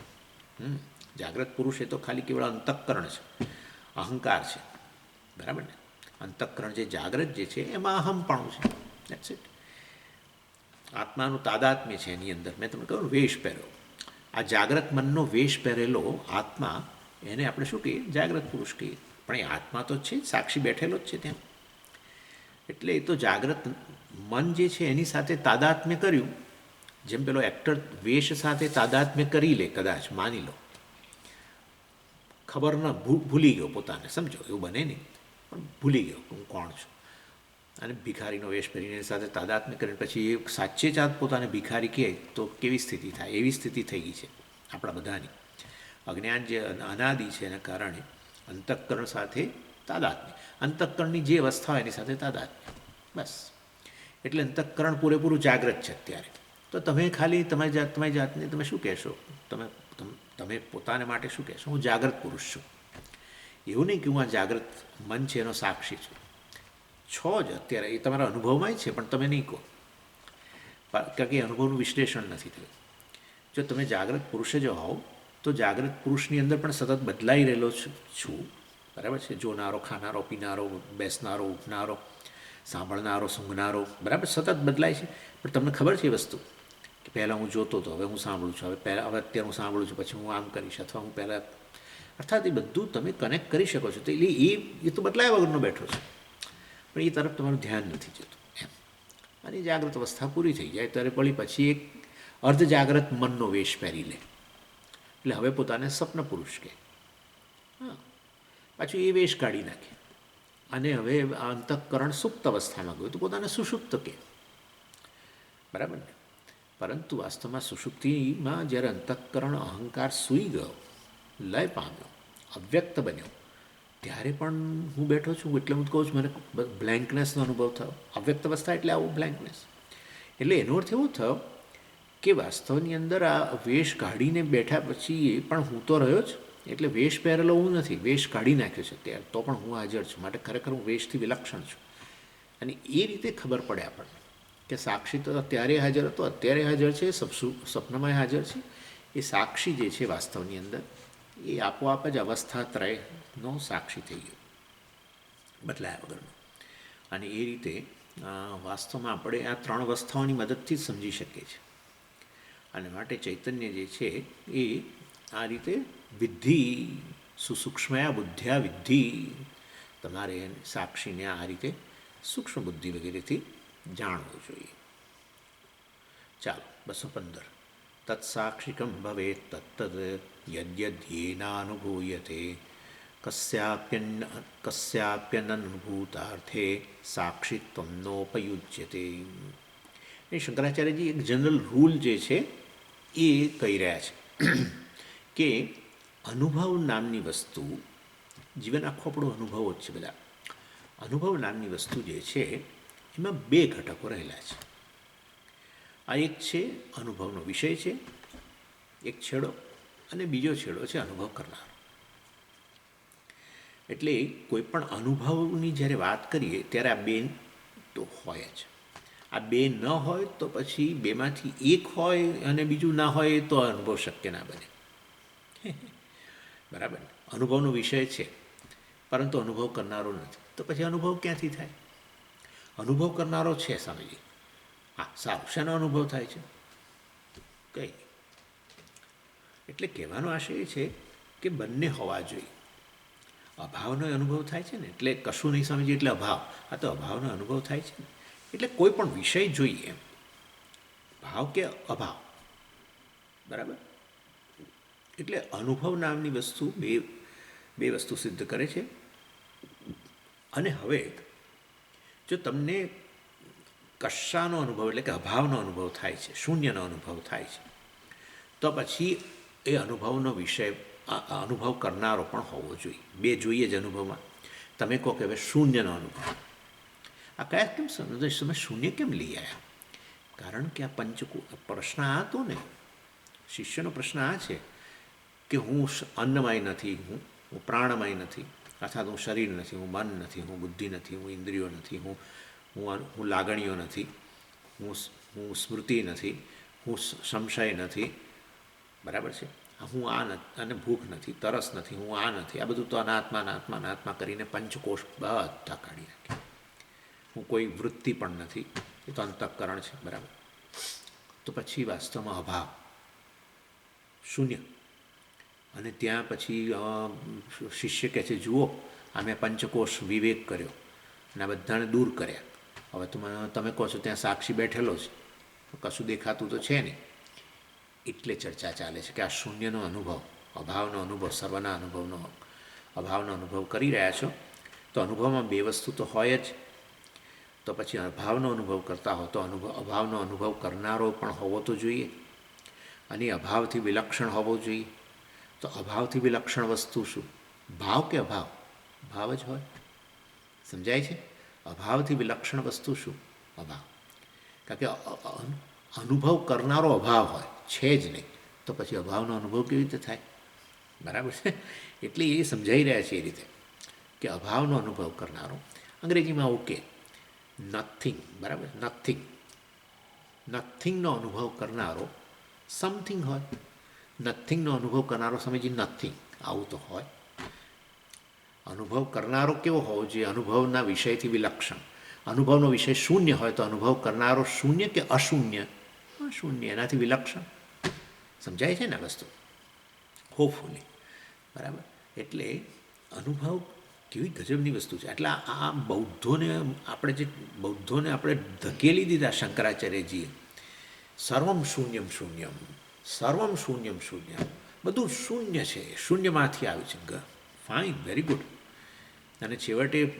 જાગ્રત પુરુષ એ તો ખાલી કેવળ અંતઃકરણ છે, અહંકાર છે. બરાબર ને? અંતઃકરણ જે જાગ્રત જે છે એમાં અહમપણું છે. That's it. આત્માનું તાદાત્મ્ય છે એની અંદર. મેં તમને કહ્યું વેશ પહેર્યો, આ જાગ્રત મનનો વેશ પહેરેલો આત્મા, એને આપણે શું કહીએ? જાગ્રત પુરુષ કહીએ. પણ એ આત્મા તો છે, સાક્ષી બેઠેલો જ છે ત્યાં. એટલે એ તો જાગ્રત મન જે છે એની સાથે તાદાત્મ્ય કર્યું. જેમ પેલો એક્ટર વેશ સાથે તાદાત્મ્ય કરી લે, કદાચ માની લો, ખબર ન ભૂલી ગયો પોતાને, સમજો એવું બને નહીં, પણ ભૂલી ગયો હું કોણ છું, અને ભિખારીનો વેશ પહેરીને એની સાથે તાદાત્મ્ય કરીને પછી એ સાચે જ પોતાને ભિખારી કહે તો કેવી સ્થિતિ થાય? એવી સ્થિતિ થઈ ગઈ છે આપણા બધાની. અજ્ઞાન જે અનાદિ છે એના કારણે અંતઃકરણ સાથે તાદાત્મ્ય, અંતઃકરણની જે અવસ્થા હોય એની સાથે તાદાત્મ્ય, બસ. એટલે અંતઃકરણ પૂરેપૂરું જાગ્રત છે અત્યારે. તો તમે ખાલી તમારી જાતને તમે શું કહેશો? તમે પોતાને માટે શું કહેશો? હું જાગ્રત પુરુષ છું. એવું નહીં કે હું આ જાગ્રત મન છે એનો સાક્ષી છું. છો જ અત્યારે, એ તમારા અનુભવમાં છે, પણ તમે નહીં કહો, કારણ કે અનુભવનું વિશ્લેષણ નથી થયું. જો તમે જાગ્રત પુરુષ જ હોવ તો જાગ્રત પુરુષની અંદર પણ સતત બદલાઈ રહેલો છું. બરાબર છે? જોનારો, ખાનારો, પીનારો, બેસનારો, ઉઠનારો, સાંભળનારો, સૂંઘનારો, બરાબર, સતત બદલાય છે. પણ તમને ખબર છે એ વસ્તુ કે પહેલાં હું જોતો હતો, હવે હું સાંભળું છું, હવે અત્યારે હું સાંભળું છું, પછી હું આમ કરીશ, અથવા હું પહેલાં, અર્થાત એ બધું તમે કનેક્ટ કરી શકો છો. તો એટલે એ તો બદલાયા વગરનો બેઠો છે, પણ એ તરફ તમારું ધ્યાન નથી જતું એમ. અને જાગ્રત અવસ્થા પૂરી થઈ જાય ત્યારે પછી એક અર્ધ જાગ્રત મનનો વેશ પહેરી લે. એટલે હવે પોતાને સ્વપ્ન પુરુષ કહે. પાછું એ વેશ કાઢી નાખે અને હવે અંતઃકરણ સુપ્ત અવસ્થામાં ગયું તો પોતાને સુષુપ્ત કહે. બરાબર ને? પરંતુ વાસ્તવમાં સુષુપ્તિમાં જ્યારે અંતઃકરણ અહંકાર સૂઈ ગયો, લય પામ્યો, અવ્યક્ત બન્યો, ત્યારે પણ હું બેઠો છું એટલે હું કહું છું મને બ્લેન્કનેસનો અનુભવ થયો. અવ્યક્ત અવસ્થા એટલે આવું બ્લેન્કનેસ. એટલે એનો અર્થ એવો થયો કે વાસ્તવની અંદર આ વેશ કાઢીને બેઠા પછી પણ હું તો રહ્યો જ. એટલે વેશ પહેરેલો હું નથી, વેશ કાઢી નાખ્યો છે ત્યારે તો પણ હું હાજર છું. માટે ખરેખર હું વેશથી વિલક્ષણ છું. અને એ રીતે ખબર પડે આપણને કે સાક્ષી તો ત્યારે હાજર હતો, અત્યારે હાજર છે, સ્વપ્નમાં હાજર છે. એ સાક્ષી જે છે વાસ્તવની અંદર એ આપોઆપ જ અવસ્થાત્રયનો સાક્ષી થઈ ગયો, બદલાયા વગરનો. અને એ રીતે વાસ્તવમાં આપણે આ 3 અવસ્થાઓની મદદથી જ સમજી શકીએ છીએ. અને માટે ચૈતન્ય જે છે એ આ રીતે વિદ્ધિ સુસૂક્ષ્મયા બુદ્ધ્યા વિદ્ધિ, તમારે સાક્ષીને આ રીતે સૂક્ષ્મ બુદ્ધિ વગેરેથી જાણવું જોઈએ. ચાલો 215. તત્સાક્ષિકમ ભવેત તત્તદ યદ્યદ્યેનાનુભૂયતે કસ્યાપ્યનનુભૂતાર્થે સાક્ષિત્વમ નોપયુજ્યતે. એ શંકરાચાર્યજી એક જનરલ રૂલ જે છે એ કહી રહ્યા છે કે અનુભવ નામની વસ્તુ, જીવન આખો આપણો અનુભવો જ છે બધા. અનુભવ નામની વસ્તુ જે છે એમાં 2 ઘટકો રહેલા છે. આ એક છે અનુભવનો વિષય છે, એક છેડો, અને બીજો છેડો છે અનુભવ કરનારો. એટલે કોઈ પણ અનુભવની જ્યારે વાત કરીએ ત્યારે આ 2 તો હોય જ. આ 2 ન હોય તો પછી 2માંથી એક હોય અને બીજું ના હોય તો અનુભવ શક્ય ના બને. બરાબર. અનુભવનો વિષય છે પરંતુ અનુભવ કરનારો નથી, તો પછી અનુભવ ક્યાંથી થાય? અનુભવ કરનારો છે સ્વામીજી. હા, સારું. શાનો અનુભવ થાય છે? કંઈ. એટલે કહેવાનો આશય એ છે કે બંને હોવા જોઈએ. અભાવનો અનુભવ થાય છે ને, એટલે કશું નહીં સ્વામીજી એટલે અભાવ. આ તો અભાવનો અનુભવ થાય છે ને, એટલે કોઈ પણ વિષય જોઈએ એમ, ભાવ કે અભાવ. બરાબર. એટલે અનુભવ નામની વસ્તુ બે વસ્તુ સિદ્ધ કરે છે. અને હવે જો તમને કશાનો અનુભવ એટલે કે અભાવનો અનુભવ થાય છે, શૂન્યનો અનુભવ થાય છે, તો પછી એ અનુભવનો વિષય અનુભવ કરનારો પણ હોવો જોઈએ. 2 જોઈએ જ અનુભવમાં. તમે કહો કે હવે શૂન્યનો અનુભવ, આ કયા કેમ સમજો? તમે શૂન્ય કેમ લઈ આવ્યા? કારણ કે આ પ્રશ્ન આ હતો ને, શિષ્યનો પ્રશ્ન આ છે કે હું અન્નમય નથી, હું પ્રાણમય નથી, અર્થાત હું શરીર નથી, હું મન નથી, હું બુદ્ધિ નથી, હું ઇન્દ્રિયો નથી, હું લાગણીઓ નથી, હું સ્મૃતિ નથી, હું સંશય નથી. બરાબર છે. હું આ નથી, અને ભૂખ નથી, તરસ નથી, હું આ નથી. આ બધું તો અનાત્મા કરીને પંચકોશ બધા કાઢી નાખે. હું કોઈ વૃત્તિ પણ નથી, એ તો અંતઃકરણ છે. બરાબર. તો પછી વાસ્તવમાં અભાવ, શૂન્ય. અને ત્યાં પછી શિષ્ય કહે છે જુઓ આ મેં પંચકોશ વિવેક કર્યો અને આ બધાને દૂર કર્યા. હવે તમે કહો છો ત્યાં સાક્ષી બેઠેલો છે, કશું દેખાતું તો છે નહીં. એટલે ચર્ચા ચાલે છે કે આ શૂન્યનો અનુભવ, અભાવનો અનુભવ, સર્વના અનુભવનો અભાવનો અનુભવ કરી રહ્યા છો, તો અનુભવમાં 2 વસ્તુ તો હોય જ. તો પછી અભાવનો અનુભવ કરતા હો તો અભાવનો અનુભવ કરનારો પણ હોવો તો જોઈએ, અને અભાવથી વિલક્ષણ હોવો જોઈએ. તો અભાવથી વિલક્ષણ વસ્તુ શું? ભાવ કે અભાવ? ભાવ જ હોય. સમજાય છે? અભાવથી વિલક્ષણ વસ્તુ શું? અભાવ. કારણ કે અનુભવ કરનારો અભાવ હોય છે જ નહીં, તો પછી અભાવનો અનુભવ કેવી રીતે થાય? બરાબર છે. એટલે એ સમજાઈ રહ્યા છે એ રીતે કે અભાવનો અનુભવ કરનારો, અંગ્રેજીમાં ઓકે નથિંગ. બરાબર. નથિંગનો અનુભવ કરનારો સમથિંગ હોય. નથિંગનો અનુભવ કરનારો સમજી નથિંગ, આવું તો હોય. અનુભવ કરનારો કેવો હોવો જોઈએ? અનુભવના વિષયથી વિલક્ષણ. અનુભવનો વિષય શૂન્ય હોય તો અનુભવ કરનારો શૂન્ય કે અશૂન્ય? શૂન્ય, એનાથી વિલક્ષણ. સમજાય છે ને વસ્તુ? હોપફુલી. બરાબર. એટલે અનુભવ કેવી ગજબની વસ્તુ છે. એટલે આ બૌદ્ધોને આપણે ધકેલી દીધા શંકરાચાર્યજીએ. સર્વમ શૂન્યમ શૂન્યમ, સર્વમ શૂન્યમ શૂન્યમ, બધું શૂન્ય છે, શૂન્યમાંથી આવ્યું છે. Fine, very good. અને છેવટે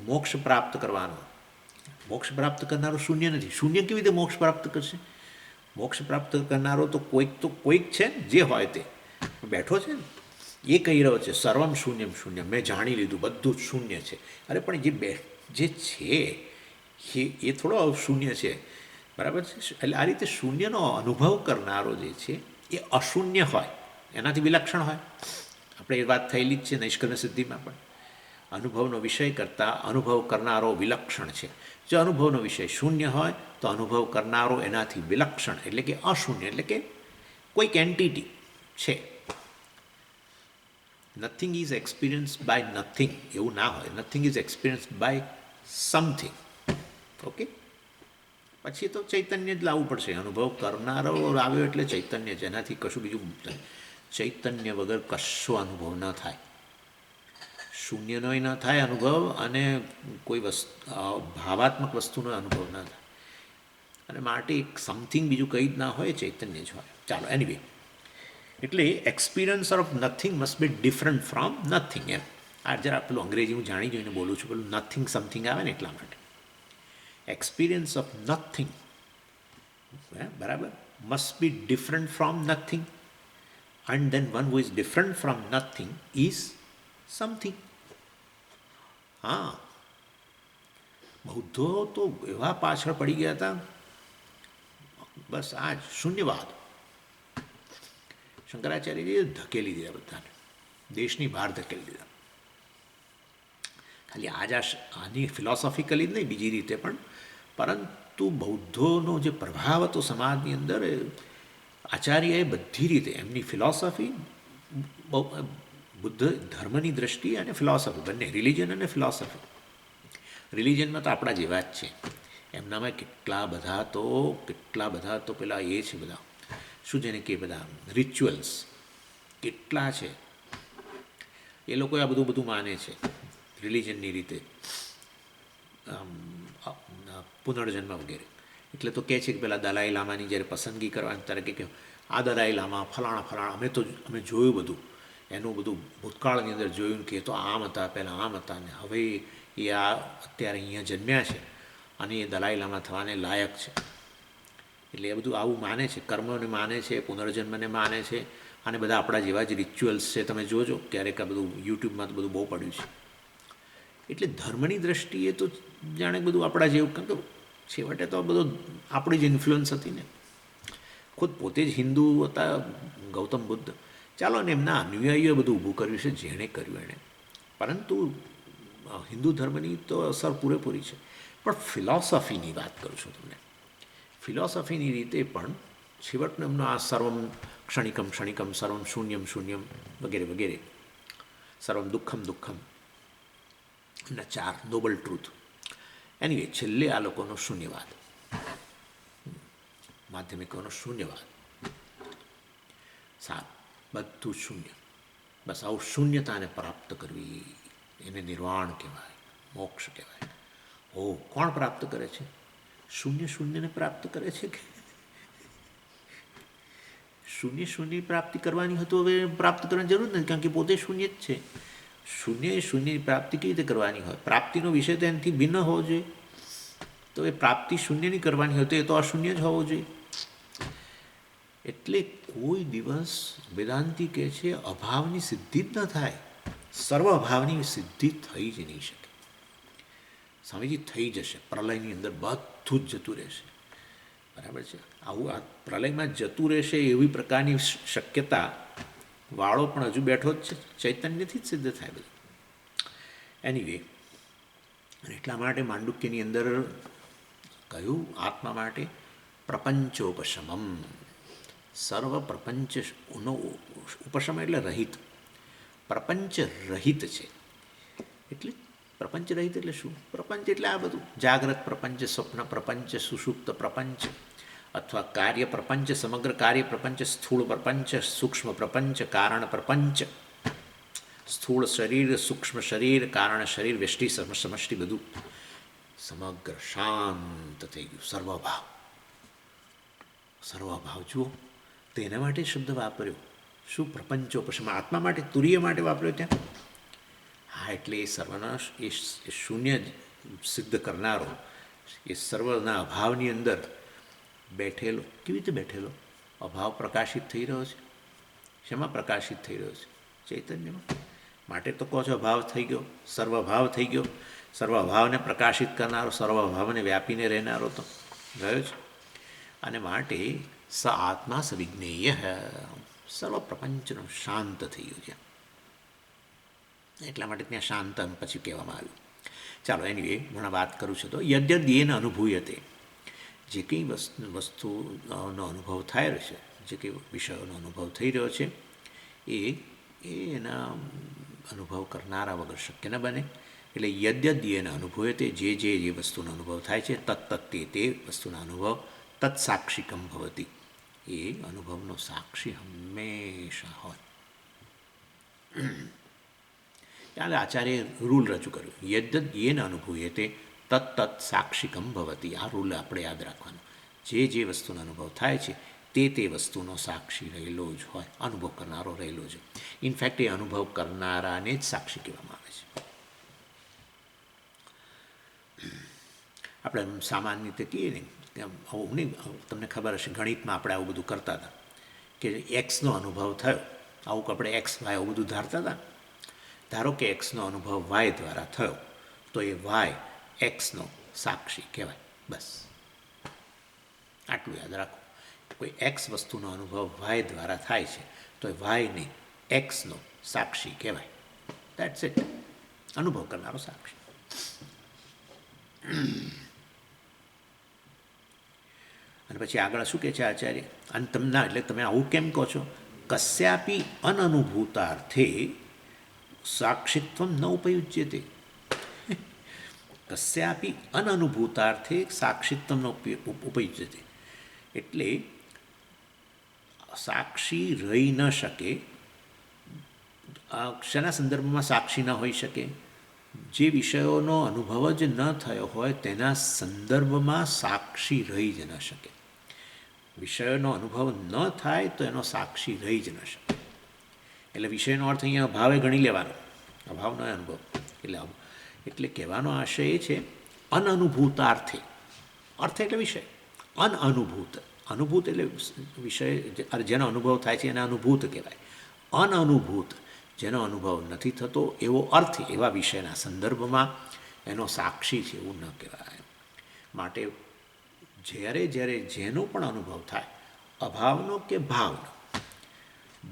મોક્ષ પ્રાપ્ત કરવાનો. મોક્ષ પ્રાપ્ત કરનારો શૂન્ય નથી. શૂન્ય કેવી રીતે મોક્ષ પ્રાપ્ત કરશે? મોક્ષ પ્રાપ્ત કરનારો તો કોઈક છે, જે હોય તે બેઠો છે ને. એ કહી રહ્યો છે સર્વમ શૂન્યમ શૂન્ય, મેં જાણી લીધું બધું જ શૂન્ય છે. અરે પણ જે છે એ થોડો શૂન્ય છે, બરાબર છે. એટલે આ રીતે શૂન્યનો અનુભવ કરનારો જે છે એ અશૂન્ય હોય, એનાથી વિલક્ષણ હોય. આપણે એ વાત થયેલી જ છે નૈષ્કર્મ્ય સિદ્ધિમાં પણ. અનુભવનો વિષય કરતાં અનુભવ કરનારો વિલક્ષણ છે. જો અનુભવનો વિષય શૂન્ય હોય તો અનુભવ કરનારો એનાથી વિલક્ષણ એટલે કે અશૂન્ય, એટલે કે કોઈક એન્ટિટી છે. Nothing is experience by nothing એવું ના હોય. Nothing is experience by something. Okay, પછી તો ચૈતન્ય જ લાવવું પડશે. અનુભવ કરનારો આવ્યો એટલે ચૈતન્ય જ, એનાથી કશું બીજું ચૈતન્ય વગર કશો અનુભવ ન થાય. શૂન્યનોય ન થાય અનુભવ, અને કોઈ ભાવાત્મક વસ્તુનો અનુભવ ન થાય. અને માટે એક સમથિંગ બીજું કંઈ જ ના હોય, ચૈતન્ય જ હોય. ચાલો, એનીવે, એટલે experience of nothing must be different from nothing. એમ આ જરા પેલું અંગ્રેજી હું જાણી જોઈને બોલું છું, પેલું નથિંગ સમથિંગ આવે ને એટલા માટે. એક્સપિરિયન્સ ઓફ નથિંગ, બરાબર, must be different from nothing, and than one who is different from nothing is something. હા, બૌદ્ધો તો એવા પાછળ પડી ગયા હતા, બસ આ જ શૂન્યવાદ. શંકરાચાર્યજીએ ધકેલી દીધા બધાને, દેશની બહાર ધકેલી દીધા. ખાલી આની ફિલોસોફિકલી જ નહીં, બીજી રીતે પણ. પરંતુ બૌદ્ધોનો જે પ્રભાવ હતો સમાજની અંદર, આચાર્યએ બધી રીતે એમની ફિલોસોફી, બુદ્ધ ધર્મની દ્રષ્ટિએ અને ફિલોસોફી બંને, રિલિજન અને ફિલોસોફી. રિલિજનમાં તો આપણા જેવા જ છે. એમનામાં કેટલા બધા તો પેલા એ છે બધા, શું જેને કે બધા રિચ્યુઅલ્સ કેટલા છે. એ લોકો આ બધું માને છે રિલિજનની રીતે, પુનર્જન્મ વગેરે. એટલે તો કહે છે કે પેલા દલાઈ લામાની જ્યારે પસંદગી કરવાની ત્યારે કે આ દલાઈ લામા ફલાણા અમે જોયું બધું, એનું બધું ભૂતકાળની અંદર જોયું કે તો આમ હતા, પહેલાં આમ હતા, ને હવે એ અત્યારે અહીંયા જન્મ્યા છે અને એ દલાઈ લામા થવાને લાયક છે. એટલે એ બધું આવું માને છે, કર્મને માને છે, પુનર્જન્મને માને છે. અને બધા આપણા જેવા જ રિચ્યુઅલ્સ છે. તમે જોજો ક્યારેક આ બધું યુટ્યુબમાં તો બધું બહુ પડ્યું છે. એટલે ધર્મની દ્રષ્ટિએ તો જાણે બધું આપણા જેવું, કારણ કે છેવટે તો બધો આપણી જ ઇન્ફ્લુઅન્સ હતી ને. ખુદ પોતે જ હિન્દુ હતા ગૌતમ બુદ્ધ. ચાલો ને એમના અનુયાયીઓએ બધું ઊભું કર્યું છે, જેણે કર્યું એણે. પરંતુ હિન્દુ ધર્મની તો અસર પૂરેપૂરી છે. પણ ફિલોસોફીની વાત કરું છું તમને. ફિલોસોફીની રીતે પણ છેવટનો એમનો આ સર્વમ ક્ષણિકમ સર્વમ શૂન્યમ વગેરે વગેરે, સર્વમ દુઃખમ એમના 4 નોબલ ટ્રુથ. એનીવે, છેલ્લે આ લોકોનો શૂન્યવાદ, માધ્યમિકોનો શૂન્યવાદ. સારું, બધું શૂન્ય, બસ આવું શૂન્યતાને પ્રાપ્ત કરવી, એને નિર્વાણ કહેવાય, મોક્ષ કહેવાય. કોણ પ્રાપ્ત કરે છે? શૂન્યને પ્રાપ્ત કરે છે કે શૂન્ય પ્રાપ્તિ કરવાની હતું? હવે પ્રાપ્ત કરવાની જરૂર નથી, કારણ કે પોતે શૂન્ય જ છે. શૂન્યની પ્રાપ્તિ કેવી રીતે કરવાની હોય? પ્રાપ્તિનો વિષય તો એનાથી ભિન્ન હોવો જોઈએ. તો એ પ્રાપ્તિ શૂન્યની કરવાની હોય તો એ તો અશૂન્ય જ હોવો જોઈએ. એટલે કોઈ દિવસ વેદાંતિ કહે છે અભાવની સિદ્ધિ જ ન થાય, સર્વ અભાવની સિદ્ધિ થઈ જ નહીં શકે. સ્વામીજી, થઈ જશે. પ્રલયની અંદર બધું જ જતું રહેશે, બરાબર છે. આવું આ પ્રલયમાં જતું રહેશે એવી પ્રકારની શક્યતા વાળો પણ હજુ બેઠો જ છે. ચૈતન્યથી જ સિદ્ધ થાય બધું. એનીવે, એટલા માટે માંડુક્યની અંદર કહ્યું આત્મા માટે પ્રપંચોપશમમ, સર્વ પ્રપંચનો ઉપશમ એટલે રહિત, પ્રપંચ રહિત છે. એટલે પ્રપંચ રહિત એટલે શું? પ્રપંચ એટલે આ બધું જાગ્રત પ્રપંચ, સ્વપ્ન પ્રપંચ, સુષુપ્ત પ્રપંચ, અથવા કાર્ય પ્રપંચ, સમગ્ર કાર્ય પ્રપંચ, સ્થૂળ પ્રપંચ, સૂક્ષ્મ પ્રપંચ, કારણ પ્રપંચ. સ્થૂળ શરીર, સૂક્ષ્મ શરીર, કારણ શરીર, વ્યષ્ટિ સમષ્ટિ, બધું સમગ્ર શાંત થઈ ગયું. સર્વભાવ જુઓ. તો એના માટે શબ્દ વાપર્યો. શું? પ્રપંચોપશમ. આત્મા માટે, તુર્ય માટે વાપર્યો ત્યાં. હા, એટલે એ સર્વનાશ, એ શૂન્ય સિદ્ધ કરનારો, એ સર્વના અભાવની અંદર બેઠેલો. કેવી રીતે બેઠેલો? અભાવ પ્રકાશિત થઈ રહ્યો છે. શેમાં પ્રકાશિત થઈ રહ્યો છે? ચૈતન્યમાં. માટે તો કહો છો ભાવ થઈ ગયો, સર્વભાવ થઈ ગયો. સર્વભાવને પ્રકાશિત કરનારો, સર્વભાવને વ્યાપીને રહેનારો તો ગયો છે. અને માટે સ આત્મા સવિજ્ઞેય, સર્વ પ્રપંચનો શાંત થઈ ગયું છે. એટલા માટે ત્યાં શાંત પછી કહેવામાં આવ્યું. ચાલો એની હમણાં વાત કરું છું. તો યદ્યદ્યેન અનુભૂયતે, જે કંઈ વસ્તુનો અનુભવ થાય રહ્યો છે, જે કંઈ વિષયોનો અનુભવ થઈ રહ્યો છે, એના અનુભવ કરનારા વગર શક્ય ન બને. એટલે યદ્યદ્યેન અનુભૂયતે, જે વસ્તુનો અનુભવ થાય છે, તત્તત્તે તે વસ્તુના અનુભવ તત્સાક્ષિકમ ભવતી, એ અનુભવનો સાક્ષી હંમેશા હોય. ત્યારે આચાર્ય રૂલ રજૂ કર્યું, યદ્યદ્યેન અનુભૂયતે તત્તત્ સાક્ષિકમ ભવતી. આ રૂલ આપણે યાદ રાખવાનો. જે વસ્તુનો અનુભવ થાય છે તે વસ્તુનો સાક્ષી રહેલો જ હોય, અનુભવ કરનારો રહેલો જ. ઇનફેક્ટ એ અનુભવ કરનારાને જ સાક્ષી કહેવામાં આવે છે. આપણે સામાન્ય રીતે કહીએ ને, આવું નહીં, તમને ખબર હશે ગણિતમાં આપણે આવું બધું કરતા હતા કે એક્સનો અનુભવ થયો, આવું આપણે એક્સ વાય આવું બધું ધારતા હતા. ધારો કે એક્સનો અનુભવ વાય દ્વારા થયો, તો એ વાય એક્સનો સાક્ષી કહેવાય. બસ આટલું યાદ રાખો. કોઈ એક્સ વસ્તુનો અનુભવ વાય દ્વારા થાય છે, તો એ વાયને એક્સનો સાક્ષી કહેવાય. દેટ્સ ઇટ, અનુભવ કરનારો સાક્ષી. અને પછી આગળ શું કહે છે આચાર્ય, અંતમના, એટલે તમે આવું કેમ કહો છો? કસ્યાપી અનનુભૂતાર્થે સાક્ષિત્વમ ન ઉપયુજ્યતે. કસ્યાપી અનનુભૂતાર્થે સાક્ષિત્વમ ન ઉપયુજ્યતે. એટલે સાક્ષી રહી ન શકે. શેના સંદર્ભમાં સાક્ષી ન હોઈ શકે? જે વિષયોનો અનુભવ જ ન થયો હોય તેના સંદર્ભમાં સાક્ષી રહી જ ન શકે. વિષયોનો અનુભવ ન થાય તો એનો સાક્ષી રહી જ ન શકે. એટલે વિષયનો અર્થ અહીંયા અભાવે ગણી લેવાનો, અભાવનો અનુભવ. એટલે કહેવાનો આશય એ છે અનનુભૂતાર્થે. અર્થ એટલે વિષય. અનઅનુભૂત, અનુભૂત એટલે વિષય જેનો અનુભવ થાય છે એને અનુભૂત કહેવાય. અનઅનુભૂત, જેનો અનુભવ નથી થતો એવો અર્થ, એવા વિષયના સંદર્ભમાં એનો સાક્ષી છે એવું ન કહેવાય. માટે જ્યારે જેનો પણ અનુભવ થાય, અભાવનો કે ભાવનો,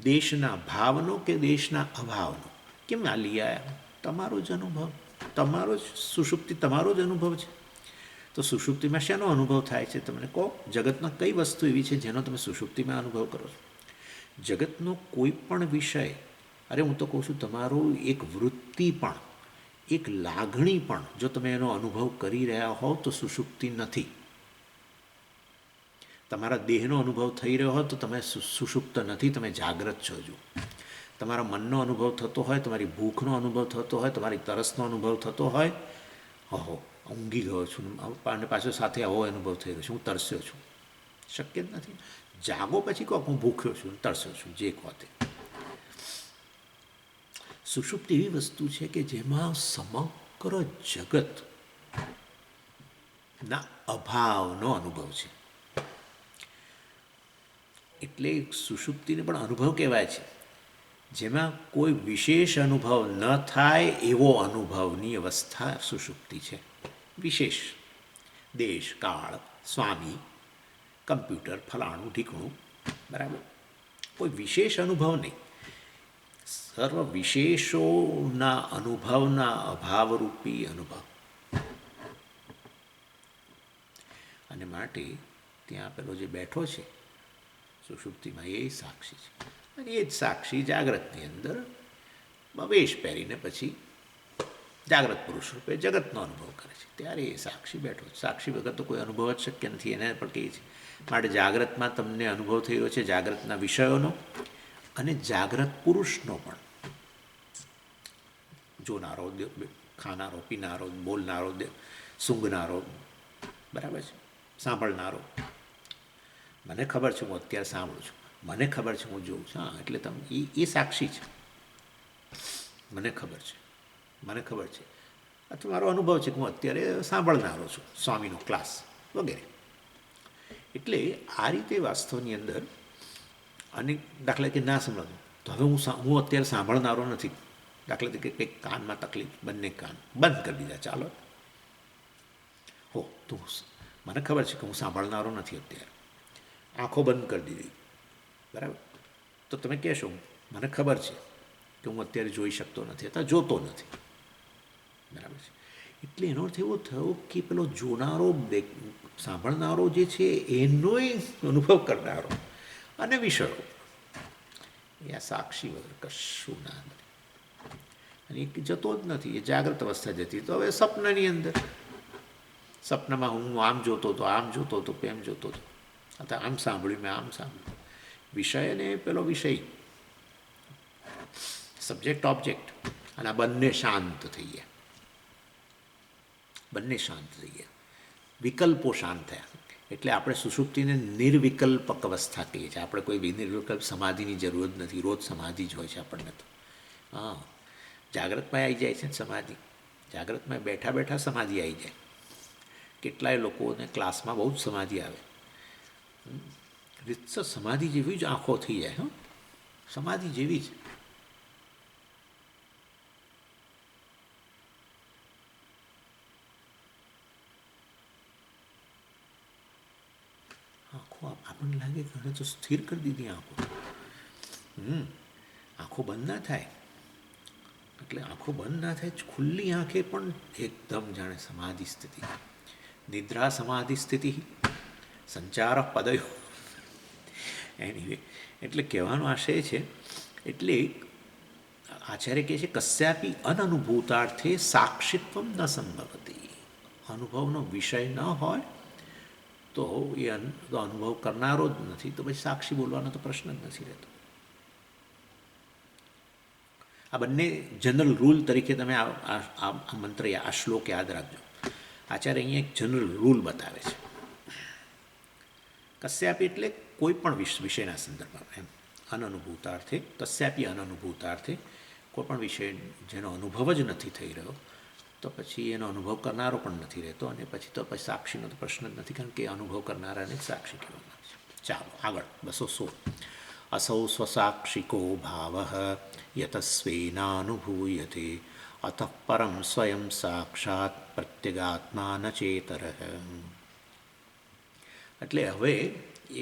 દેશના ભાવનો કે દેશના અભાવનો, કેમ આ લઈ આવ્યા? તમારો જ અનુભવ, તમારો જ સુષુપ્તિ, તમારો જ અનુભવ છે. તો સુષુપ્તિમાં શેનો અનુભવ થાય છે તમને કહો? જગતમાં કઈ વસ્તુ એવી છે જેનો તમે સુષુપ્તિમાં અનુભવ કરો છો? જગતનો કોઈ પણ વિષય, અરે હું તો કહું છું, તમારું એક વૃત્તિ પણ, એક લાગણી પણ જો તમે એનો અનુભવ કરી રહ્યા હોવ તો સુષુપ્તિ નથી. તમારા દેહનો અનુભવ થઈ રહ્યો હોય તો તમે સુષુપ્ત નથી, તમે જાગ્રત છો. જો તમારા મનનો અનુભવ થતો હોય, તમારી ભૂખનો અનુભવ થતો હોય, તમારી તરસનો અનુભવ થતો હોય, ઓહો ઊંઘી ગયો છું અને પાછો સાથે આવો અનુભવ થઈ રહ્યો છે, હું તરસ્યો છું, શક્ય જ નથી. જાગો પછી કહો હું ભૂખ્યો છું, તરસ્યો છું, જે કહો તે. સુષુપ્તિ એવી વસ્તુ છે કે જેમાં સમગ્ર જગતના અભાવનો અનુભવ છે. એટલે સુષુપ્તિને પણ અનુભવ કહેવાય છે, જેમાં કોઈ વિશેષ અનુભવ ન થાય એવો અનુભવની અવસ્થા સુષુપ્તિ છે. વિશેષ દેશ, કાળ, સ્વામી, કમ્પ્યુટર, ફલાણું ઢીકણું, બરાબર, કોઈ વિશેષ અનુભવ નહીં. સર્વ વિશેષોના અનુભવના અભાવરૂપી અનુભવ. અને માટે ત્યાં પેલો જે બેઠો છે સુષુપ્તિમાં, એ સાક્ષી છે. અને એ જ સાક્ષી જાગ્રતની અંદર વેશ પહેરીને પછી જાગ્રત પુરુષ રૂપે જગતનો અનુભવ કરે છે. ત્યારે એ સાક્ષી બેઠો છે. સાક્ષી વગર તો કોઈ અનુભવ જ શક્ય નથી, એને પણ કહીએ છીએ. માટે જાગ્રતમાં તમને અનુભવ થઈ રહ્યો છે જાગ્રતના વિષયોનો અને જાગ્રત પુરુષનો પણ. જોનારો, ખાનારો, પીનારો, બોલનારો, સૂંઘનારો, બરાબર છે, સાંભળનારો. મને ખબર છે હું અત્યારે સાંભળું છું, મને ખબર છે હું જોઉં છું. હા, એટલે તમે એ સાક્ષી છે. મને ખબર છે, મને ખબર છે, અથવા મારો અનુભવ છે કે હું અત્યારે સાંભળનારો છું સ્વામીનો ક્લાસ વગેરે. એટલે આ રીતે વાસ્તવની અંદર, અને દાખલા કે ના સમજવું, તો હવે હું અત્યારે સાંભળનારો નથી. દાખલા તરીકે કંઈક કાનમાં તકલીફ, બંને કાન બંધ કરી દીધા, ચાલો હો, તો મને ખબર છે કે હું સાંભળનારો નથી અત્યારે, આંખો બંધ કરી દીધી, બરાબર. તો તમે કહેશો મને ખબર છે કે હું અત્યારે જોઈ શકતો નથી અથવા જોતો નથી, બરાબર છે. એટલે એનો અર્થ એવો થયો કે પેલો જોનારો, સાંભળનારો જે છે એનોય અનુભવ કરનારો અને વિષયો એ આ સાક્ષી વગર કશું ના બને. અને એ જતો જ નથી, એ જાગ્રત અવસ્થા જતી. તો હવે સ્વપ્નની અંદર, સપનામાં હું આમ જોતો હતો, આમ જોતો હતો, એમ જોતો હતો, અથવા આમ સાંભળ્યું, મેં આમ સાંભળ્યું. વિષય અને પેલો વિષય, સબ્જેક્ટ ઓબ્જેક્ટ, અને આ બંને શાંત થઈ ગયા, બંને શાંત થઈ ગયા, વિકલ્પો શાંત થયા. એટલે આપણે સુષુપ્તિને નિર્વિકલ્પક અવસ્થા કહીએ છીએ. આપણે કોઈ નિર્વિકલ્પ સમાધિની જરૂર જ નથી, રોજ સમાધિ જ હોય છે આપણને. તો હા, જાગ્રતમાં આવી જાય છે ને સમાધિ, જાગ્રતમાં બેઠા બેઠા સમાધિ આવી જાય. કેટલાય લોકોને ક્લાસમાં બહુ જ સમાધિ આવે, રીતસર સમાધિ જેવી જ આંખો થઈ જાય. હા, સમાધિ જેવી જ. આંખો આપણને લાગે કે હવે તો સ્થિર કરી દીધી આંખો. આંખો બંધ ના થાય, એટલે આંખો બંધ ના થાય, ખુલ્લી આંખે પણ એકદમ જાણે સમાધિ સ્થિતિ, નિદ્રા સમાધિ સ્થિતિ, સંચાર પદયો. એની એટલે કહેવાનો આશય છે, એટલે આચાર્ય કહે છે કસ્યાપી અનનુભૂતાર્થે સાક્ષિત્વ ન સંભવતી. અનુભવનો વિષય ન હોય તો એ અનુભવ કરનારો જ નથી, તો પછી સાક્ષી બોલવાનો તો પ્રશ્ન જ નથી રહેતો. આ બંને જનરલ રૂલ તરીકે તમે આ મંત્ર, આ શ્લોક યાદ રાખજો. આચાર્ય અહીંયા એક જનરલ રૂલ બતાવે છે. કસ્યાપી એટલે કોઈ પણ વિષયના સંદર્ભમાં, એમ અનનુભૂતાર્થે, કસ્યાપી અનનુભૂતાર્થે, કોઈ પણ વિષય જેનો અનુભવ જ નથી થઈ રહ્યો, તો પછી એનો અનુભવ કરનારો પણ નથી રહેતો, અને પછી તો પછી સાક્ષીનો તો પ્રશ્ન જ નથી, કારણ કે અનુભવ કરનારાને સાક્ષી કહેવામાં આવે છે. ચાલો આગળ, 216. અસૌ સ્વસાક્ષિકો ભાવ યતસ્વેનાનુભૂયતે અતઃ પરમ સ્વયં સાક્ષાત પ્રત્યગાત્મા ન ચેતર. એટલે હવે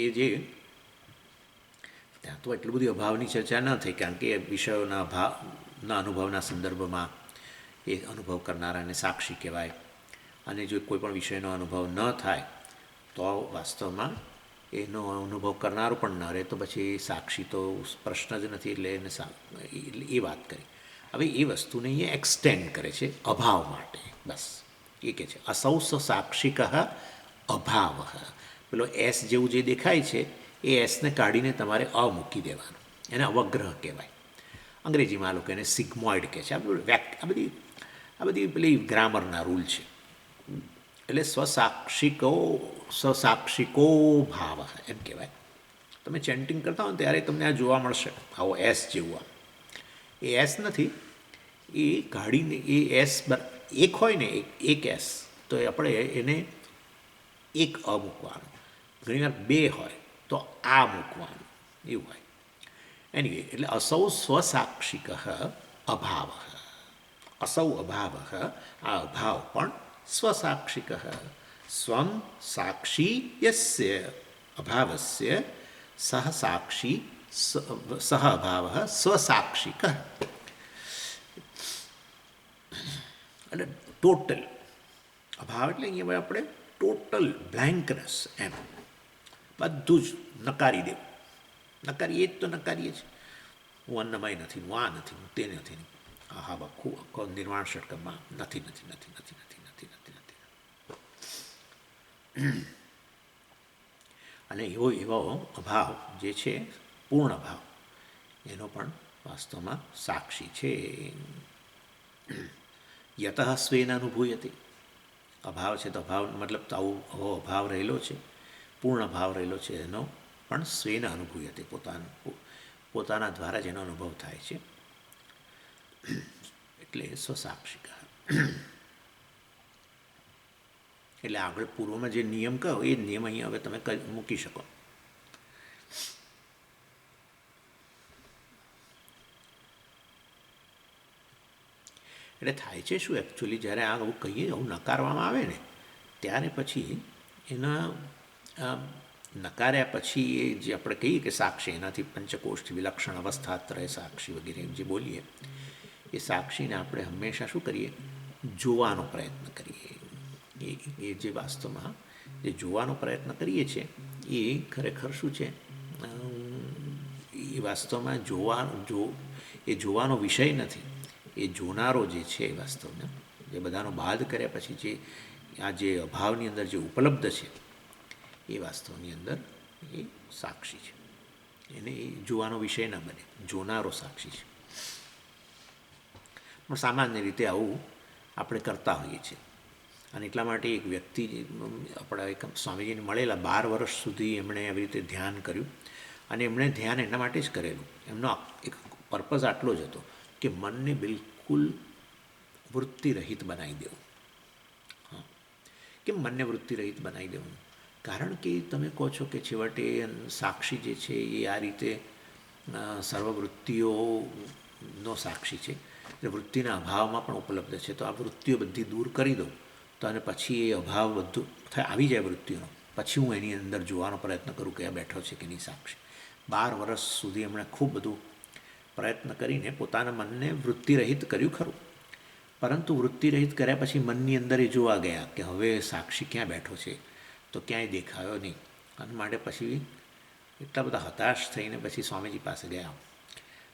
એ જે, ત્યાં તો એટલી બધી અભાવની ચર્ચા ન થઈ, કારણ કે વિષયોના અભાવના અનુભવના સંદર્ભમાં એ અનુભવ કરનારાને સાક્ષી કહેવાય. અને જો કોઈ પણ વિષયનો અનુભવ ન થાય તો વાસ્તવમાં એનો અનુભવ કરનારો પણ ન રહે, તો પછી સાક્ષી તો પ્રશ્ન જ નથી. એટલે એને એ વાત કરી. હવે એ વસ્તુને અહીંયા એક્સટેન્ડ કરે છે અભાવ માટે. બસ એ કહે છે અસૌ સાક્ષિક અભાવ. પેલો એસ જેવું જે દેખાય છે એ એસને કાઢીને તમારે અ મૂકી દેવાનું, એને અવગ્રહ કહેવાય. અંગ્રેજીમાં આ લોકો એને સિગ્મોઇડ કહે છે. આ બધી પેલી ગ્રામરના રૂલ છે. એટલે સ્વસાક્ષિકો ભાવ એમ કહેવાય. તમે ચેન્ટિંગ કરતા હો ને ત્યારે તમને આ જોવા મળશે, આવો એસ જેવું. આમ એ એસ નથી, એ કાઢીને એ એસ એક હોય ને, એક એસ, તો આપણે એને એક અ મૂકવાનું. ઘણીવાર બે હોય તો આ મૂકવાનું, એવું હોય. એની એટલે અસૌ સ્વસાક્ષિક અભાવ. અસૌ અભાવ, આ અભાવ પણ સ્વસાક્ષિક. સ્વમ સાક્ષી યસ્ય અભાવસ્ય સહ સાક્ષી સહ અભાવ સ્વસાક્ષિક. એટલે ટોટલ અભાવ એટલે અહીંયા આપણે ટોટલ બ્લેન્કનેસ, એમ બધું જ નકારી દેવું. નકારીએ જ તો નકારીએ જ. હું અન્નમય નથી, હું આ નથી, હું તે નથી. હા આખું નિર્વાણ ષટકમાં નથી નથી નથી નથી નથી નથી નથી નથી. અને એવો અભાવ જે છે પૂર્ણ ભાવ, એનો પણ વાસ્તવમાં સાક્ષી છે. યતઃ સ્વેન અનુભૂયતે. અભાવ છે તો અભાવ મતલબ તો આવો અભાવ રહેલો છે, પૂર્ણ ભાવ રહેલો છે, એનો પણ સ્વેન અનુભૂયતે, પોતાના દ્વારા જ એનો અનુભવ થાય છે. એટલે સ્વસાક્ષિક. એટલે આગળ પૂર્વમાં જે નિયમ કહો એ નિયમ અહીંયા હવે તમે મૂકી શકો. એટલે થાય છે શું એકચ્યુઅલી જ્યારે આ આવું કહીએ, આવું નકારવામાં આવે ને ત્યારે પછી એના નકાર્યા પછી એ જે આપણે કહીએ કે સાક્ષી, એનાથી પંચકોશથી વિલક્ષણ અવસ્થાત્રય સાક્ષી વગેરે જે બોલીએ, એ સાક્ષીને આપણે હંમેશા શું કરીએ, જોવાનો પ્રયત્ન કરીએ. એ જે વાસ્તવમાં જે જોવાનો પ્રયત્ન કરીએ છીએ એ ખરેખર શું છે, એ વાસ્તવમાં એ જોવાનો વિષય નથી. એ જોનારો જે છે એ વાસ્તવમાં જે બધાનો બાદ કર્યા પછી જે આ જે અભાવની અંદર જે ઉપલબ્ધ છે એ વાસ્તવની અંદર એ સાક્ષી છે. એને એ જોવાનો વિષય ન બને, જોનારો સાક્ષી છે. પણ સામાન્ય રીતે આવું આપણે કરતા હોઈએ છીએ. અને એટલા માટે એક વ્યક્તિ આપણા એક સ્વામીજીને મળેલા 12 વર્ષ સુધી એમણે આવી રીતે ધ્યાન કર્યું. અને એમણે ધ્યાન એના માટે જ કરેલું, એમનો એક પર્પઝ આટલો જ હતો કે મનને બિલકુલ વૃત્તિરહિત બનાવી દેવું. હા, કેમ મનને વૃત્તિરહિત બનાવી દેવું? કારણ કે તમે કહો છો કે છેવટે સાક્ષી જે છે એ આ રીતે સર્વવૃત્તિઓનો સાક્ષી છે, એટલે વૃત્તિના અભાવમાં પણ ઉપલબ્ધ છે. તો આ વૃત્તિઓ બધી દૂર કરી દઉં તો અને પછી એ અભાવ બધું આવી જાય વૃત્તિઓનો, પછી હું એની અંદર જોવાનો પ્રયત્ન કરું કે આ બેઠો છે કે નહીં સાક્ષી. 12 વર્ષ સુધી એમણે ખૂબ બધું પ્રયત્ન કરીને પોતાના મનને વૃત્તિરહિત કર્યું ખરું, પરંતુ વૃત્તિરહિત કર્યા પછી મનની અંદર એ જોવા ગયા કે હવે સાક્ષી ક્યાં બેઠો છે, તો ક્યાંય દેખાયો નહીં. અને માટે પછી એટલા બધા હતાશ થઈને પછી સ્વામીજી પાસે ગયા.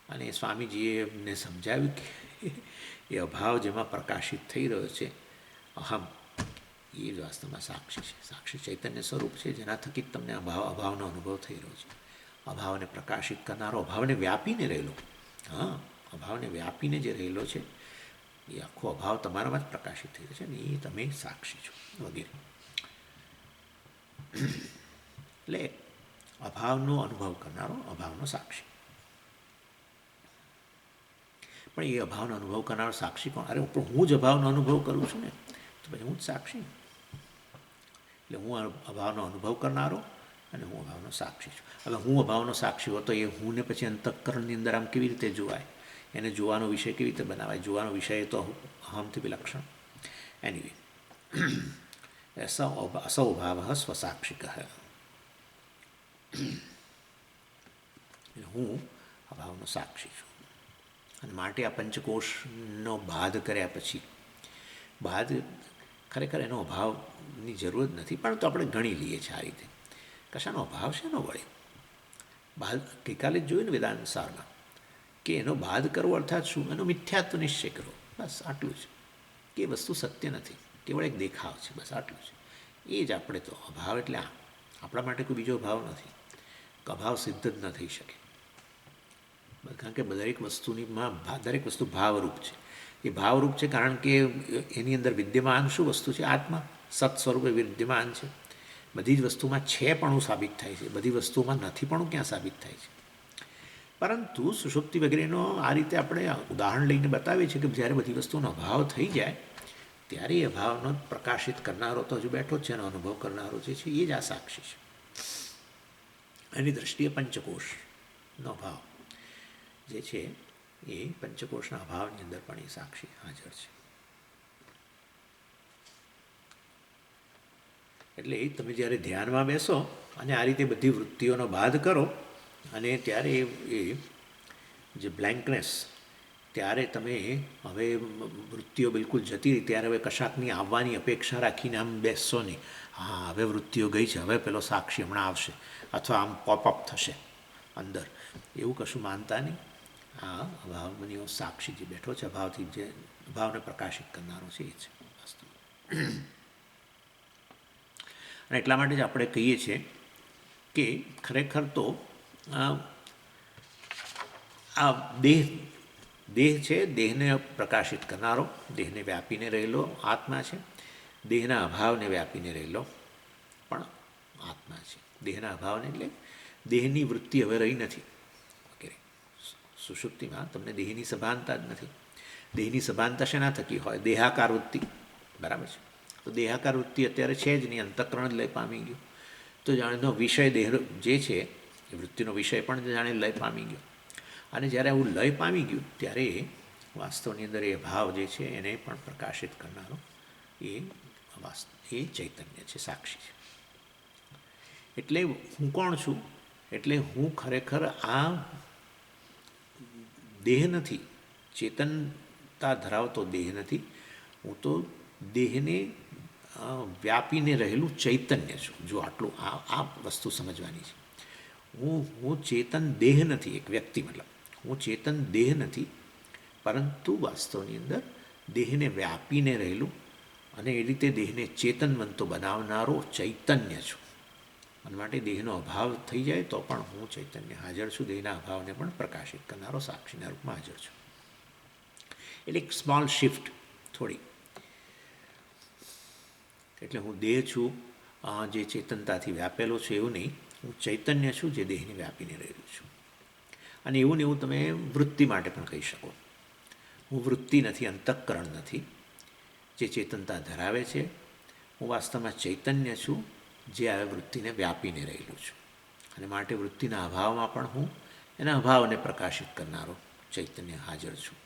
અને સ્વામીજીએ એમને સમજાવ્યું કે એ અભાવ જેમાં પ્રકાશિત થઈ રહ્યો છે, અહમ, એ જ વાસ્તવમાં સાક્ષી છે. સાક્ષી ચૈતન્ય સ્વરૂપ છે, જેના થકી તમને અભાવનો અનુભવ થઈ રહ્યો છે. અભાવને પ્રકાશિત કરનારો, અભાવને વ્યાપીને રહેલો, હા, અભાવને વ્યાપીને જે રહેલો છે એ આખો અભાવ તમારામાં જ પ્રકાશિત થઈ રહ્યો છે ને એ તમે સાક્ષી છો વગેરે. એટલે અભાવનો અનુભવ કરનારો, અભાવનો સાક્ષી. પણ એ અભાવનો અનુભવ કરનારો સાક્ષી કોણ? અરે પણ હું જ અભાવનો અનુભવ કરું છું ને, તો પછી હું જ સાક્ષી. એટલે હું અભાવનો અનુભવ કરનારો અને હું અભાવનો સાક્ષી છું. હવે હું અભાવનો સાક્ષી હોતો એ હુંને પછી અંતઃકરણની અંદર આમ કેવી રીતે જોવાય? એને જોવાનો વિષય કેવી રીતે બનાવાય? જોવાનો વિષય તો અહમથી વિલક્ષણ. એનીવે, અસૌ ભાવ સ્વસાક્ષિક. હું અભાવનો સાક્ષી છું. અને માટે આ પંચકોશનો બાદ કર્યા પછી, બાદ ખરેખર એનો અભાવની જરૂર જ નથી, પણ તો આપણે ગણી લઈએ છીએ આ રીતે. કશાનો અભાવ છે એનો વળે બાદ ગઈકાલે જ જોયું ને વેદાંત સારમાં કે એનો બાદ કરવો અર્થાત શું? એનો મિથ્યાત્વ નિશ્ચય કરવો, બસ આટલું જ. કે વસ્તુ સત્ય નથી, કેવળ એક દેખાવ છે, બસ આટલું જ. એ જ આપણે તો અભાવ એટલે આપણા માટે કોઈ બીજો અભાવ નથી. અભાવ સિદ્ધ જ ન થઈ શકે, કારણ કે દરેક વસ્તુ ભાવરૂપ છે. એ ભાવરૂપ છે કારણ કે એની અંદર વિદ્યમાન શું વસ્તુ છે? આત્મા સત સ્વરૂપે વિદ્યમાન છે. બધી જ વસ્તુમાં છે પણ સાબિત થાય છે, બધી વસ્તુમાં નથી પણ ક્યાં સાબિત થાય છે. પરંતુ સુષુપ્તિ વગેરેનો આ રીતે આપણે ઉદાહરણ લઈને બતાવીએ છીએ કે જ્યારે બધી વસ્તુનો અભાવ થઈ જાય ત્યારે એ અભાવનો પ્રકાશિત કરનારો તો હજુ બેઠો જ છે, એનો અનુભવ કરનારો જે છે એ જ આ સાક્ષી છે. એની દૃષ્ટિએ પંચકોશનો અભાવ જે છે એ પંચકોશના અભાવની અંદર પણ એ સાક્ષી હાજર છે. એટલે તમે જ્યારે ધ્યાનમાં બેસો અને આ રીતે બધી વૃત્તિઓનો બાદ કરો અને ત્યારે એ જે બ્લેન્કનેસ, ત્યારે તમે હવે વૃત્તિઓ બિલકુલ જતી રહી, ત્યારે હવે કશાકની આવવાની અપેક્ષા રાખીને આમ બેસશો નહીં. હા, હવે વૃત્તિઓ ગઈ છે, હવે પેલો સાક્ષી હમણાં આવશે અથવા આમ પોપઅપ થશે અંદર, એવું કશું માનતા નહીં. આ અભાવની સાક્ષી જે બેઠો છે, અભાવથી જે અભાવને પ્રકાશિત કરનારો છે એ છે વસ્તુ. અને એટલા માટે જ આપણે કહીએ છીએ કે ખરેખર તો આ દેહ છે, દેહને પ્રકાશિત કરનારો, દેહને વ્યાપીને રહેલો આત્મા છે. દેહના અભાવને વ્યાપીને રહેલો પણ આત્મા છે. દેહના અભાવને એટલે દેહની વૃત્તિ હવે રહી નથી વગેરે. સુષુપ્તિમાં તમને દેહની સભાનતા જ નથી. દેહની સભાનતા શેના થકી હોય? દેહાકાર વૃત્તિ, બરાબર છે. તો દેહાકાર વૃત્તિ અત્યારે છે જ નહીં, અંતઃકરણ જ લય પામી ગયું. તો જાણેનો વિષય દેહ જે છે એ વૃત્તિનો વિષય પણ જાણે લય પામી ગયો. અને જ્યારે આવું લય પામી ગયું ત્યારે વાસ્તવની અંદર એ ભાવ જે છે એને પણ પ્રકાશિત કરનારો એ એ ચૈતન્ય છે, સાક્ષી છે. એટલે હું કોણ છું? એટલે હું ખરેખર આ દેહ નથી, ચેતનતા ધરાવતો દેહ નથી. હું તો દેહને વ્યાપીને રહેલું ચૈતન્ય છું. જો આટલું આ વસ્તુ સમજવાની છે. હું ચેતન દેહ નથી, એક વ્યક્તિ મતલબ હું ચેતન દેહ નથી, પરંતુ વાસ્તવની અંદર દેહને વ્યાપીને રહેલું અને એ રીતે દેહને ચેતનવંતો બનાવનારો ચૈતન્ય છું. અને માટે દેહનો અભાવ થઈ જાય તો પણ હું ચૈતન્ય હાજર છું. દેહના અભાવને પણ પ્રકાશિત કરનારો સાક્ષીના રૂપમાં હાજર છું. એટલે એક સ્મોલ શિફ્ટ થોડી. એટલે હું દેહ છું જે ચેતનતાથી વ્યાપેલો છે એવું નહીં, હું ચૈતન્ય છું જે દેહને વ્યાપીને રહેલું છું. અને એવું ને એવું તમે વૃત્તિ માટે પણ કહી શકો. હું વૃત્તિ નથી, અંતઃકરણ નથી જે ચેતનતા ધરાવે છે. હું વાસ્તવમાં ચૈતન્ય છું જે આ વૃત્તિને વ્યાપીને રહેલું છું. અને માટે વૃત્તિના અભાવમાં પણ હું એના અભાવને પ્રકાશિત કરનારો ચૈતન્ય હાજર છું.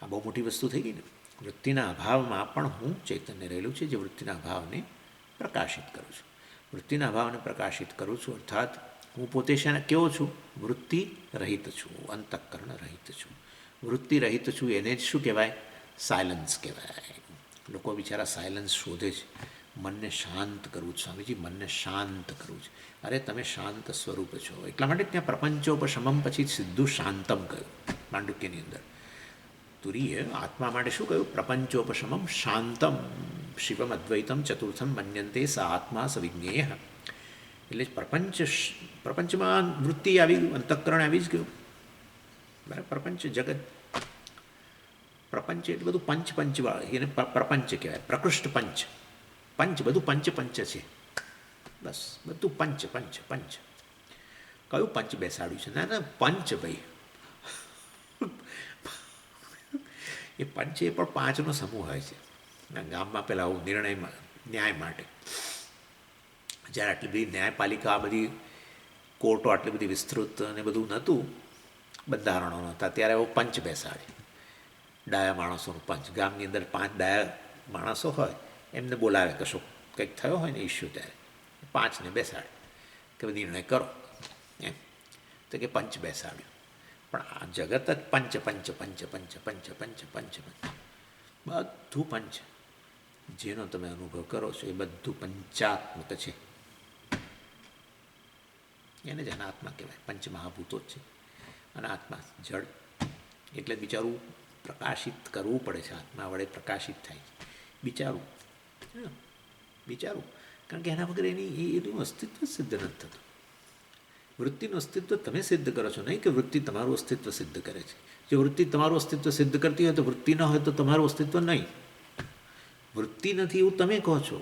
આ બહુ મોટી વસ્તુ થઈ ગઈ ને. વૃત્તિના અભાવમાં પણ હું ચૈતન્ય રહેલું છે જે વૃત્તિના અભાવને પ્રકાશિત કરું છું. વૃત્તિના અભાવને પ્રકાશિત કરું છું અર્થાત હું પોતે શાને કેવો છું? વૃત્તિ રહિત છું, અંતઃકરણ રહિત છું. વૃત્તિ રહિત છું એને જ શું કહેવાય? સાયલન્સ કહેવાય. લોકો બિચારા સાયલન્સ શોધે છે. મનને શાંત કરવું છે સ્વામીજી, મનને શાંત કરવું છે. અરે તમે શાંત સ્વરૂપ છો. એટલા માટે ત્યાં પ્રપંચોપશમમ પછી સીધું શાંતમ કહ્યું માંડુક્યની અંદર. તુરીએ આત્મા માટે શું કહ્યું? પ્રપંચોપશમમ શાંતમ શિવમ અદ્વૈતમ ચતુર્થમ મન્યંતે સ આત્મા સવિજ્ઞેય. એટલે પ્રપંચમાં વૃત્તિ આવી ગયું, અંતઃકરણ આવી જ ગયું. બરાબર. પ્રપંચ જગત, પ્રપંચ એટલે બધું પંચ પંચવાળું, એને પ્રપંચ કહેવાય. પ્રકૃષ્ટ પંચ, પંચ બધું પંચ પંચ છે. બસ બધું પંચ પંચ પંચ. કયું પંચ બેસાડ્યું છે? ના ના પંચ ભાઈ. એ પંચ એ પણ પાંચનો સમૂહ હોય છે. ગામમાં પહેલાં આવું નિર્ણયમાં ન્યાય માટે જ્યારે આટલી બધી ન્યાયપાલિકા, આ બધી કોર્ટો આટલી બધી વિસ્તૃત અને બધું નહોતું, બંધારણો નહોતા, ત્યારે આવો પંચ બેસાડે. ડાયા માણસોનું પંચ. ગામની અંદર 5 ડાયા માણસો હોય, એમને બોલાવે કશો કંઈક થયો હોય ને ઇસ્યુ, ત્યારે 5ને બેસાડે કે નિર્ણય કરો એમ. તો કે પંચ બેસાડ્યો. પણ આ જગત જ પંચ પંચ પંચ પંચ પંચ પંચ પંચ પંચ બધું પંચ. જેનો તમે અનુભવ કરો છો એ બધું પંચાત્મક છે. એને જ અનાત્મા કહેવાય. પંચ મહાભૂતો જ છે. અનાત્મા જળ. એટલે બિચારું પ્રકાશિત કરવું પડે છે. આત્મા વડે પ્રકાશિત થાય છે. બિચારું કારણ કે એના વગર એનું અસ્તિત્વ સિદ્ધ નથી થતું. વૃત્તિનું અસ્તિત્વ તમે સિદ્ધ કરો છો, નહીં કે વૃત્તિ તમારું અસ્તિત્વ સિદ્ધ કરે છે. જો વૃત્તિ તમારું અસ્તિત્વ સિદ્ધ કરતી હોય તો વૃત્તિ ન હોય તો તમારું અસ્તિત્વ નહીં. વૃત્તિ નથી એવું તમે કહો છો.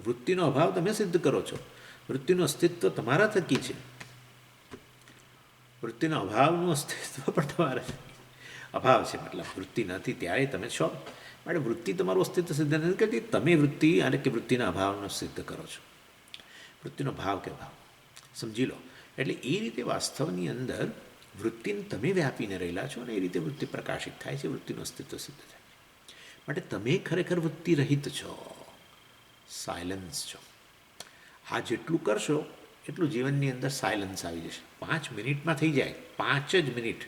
વૃત્તિનો અભાવ તમે સિદ્ધ કરો છો. વૃત્તિનું અસ્તિત્વ તમારા થકી છે. વૃત્તિનો અભાવનું અસ્તિત્વ પણ તમારે અભાવ છે. મતલબ વૃત્તિ નથી ત્યારે તમે છો. માટે વૃત્તિ તમારું અસ્તિત્વ સિદ્ધ નથી કરતી, તમે વૃત્તિ અને કે વૃત્તિના અભાવનો સિદ્ધ કરો છો. વૃત્તિનો ભાવ કે ભાવ સમજી લો. એટલે એ રીતે વાસ્તવની અંદર વૃત્તિને તમે વ્યાપીને રહેલા છો અને એ રીતે વૃત્તિ પ્રકાશિત થાય છે, વૃત્તિનું અસ્તિત્વ સિદ્ધ થાય છે. માટે તમે ખરેખર વૃત્તિ રહિત છો, સાયલન્સ છો. આ જેટલું કરશો એટલું જીવનની અંદર સાયલન્સ આવી જશે. 5 મિનિટમાં થઈ જાય. 5 જ મિનિટ.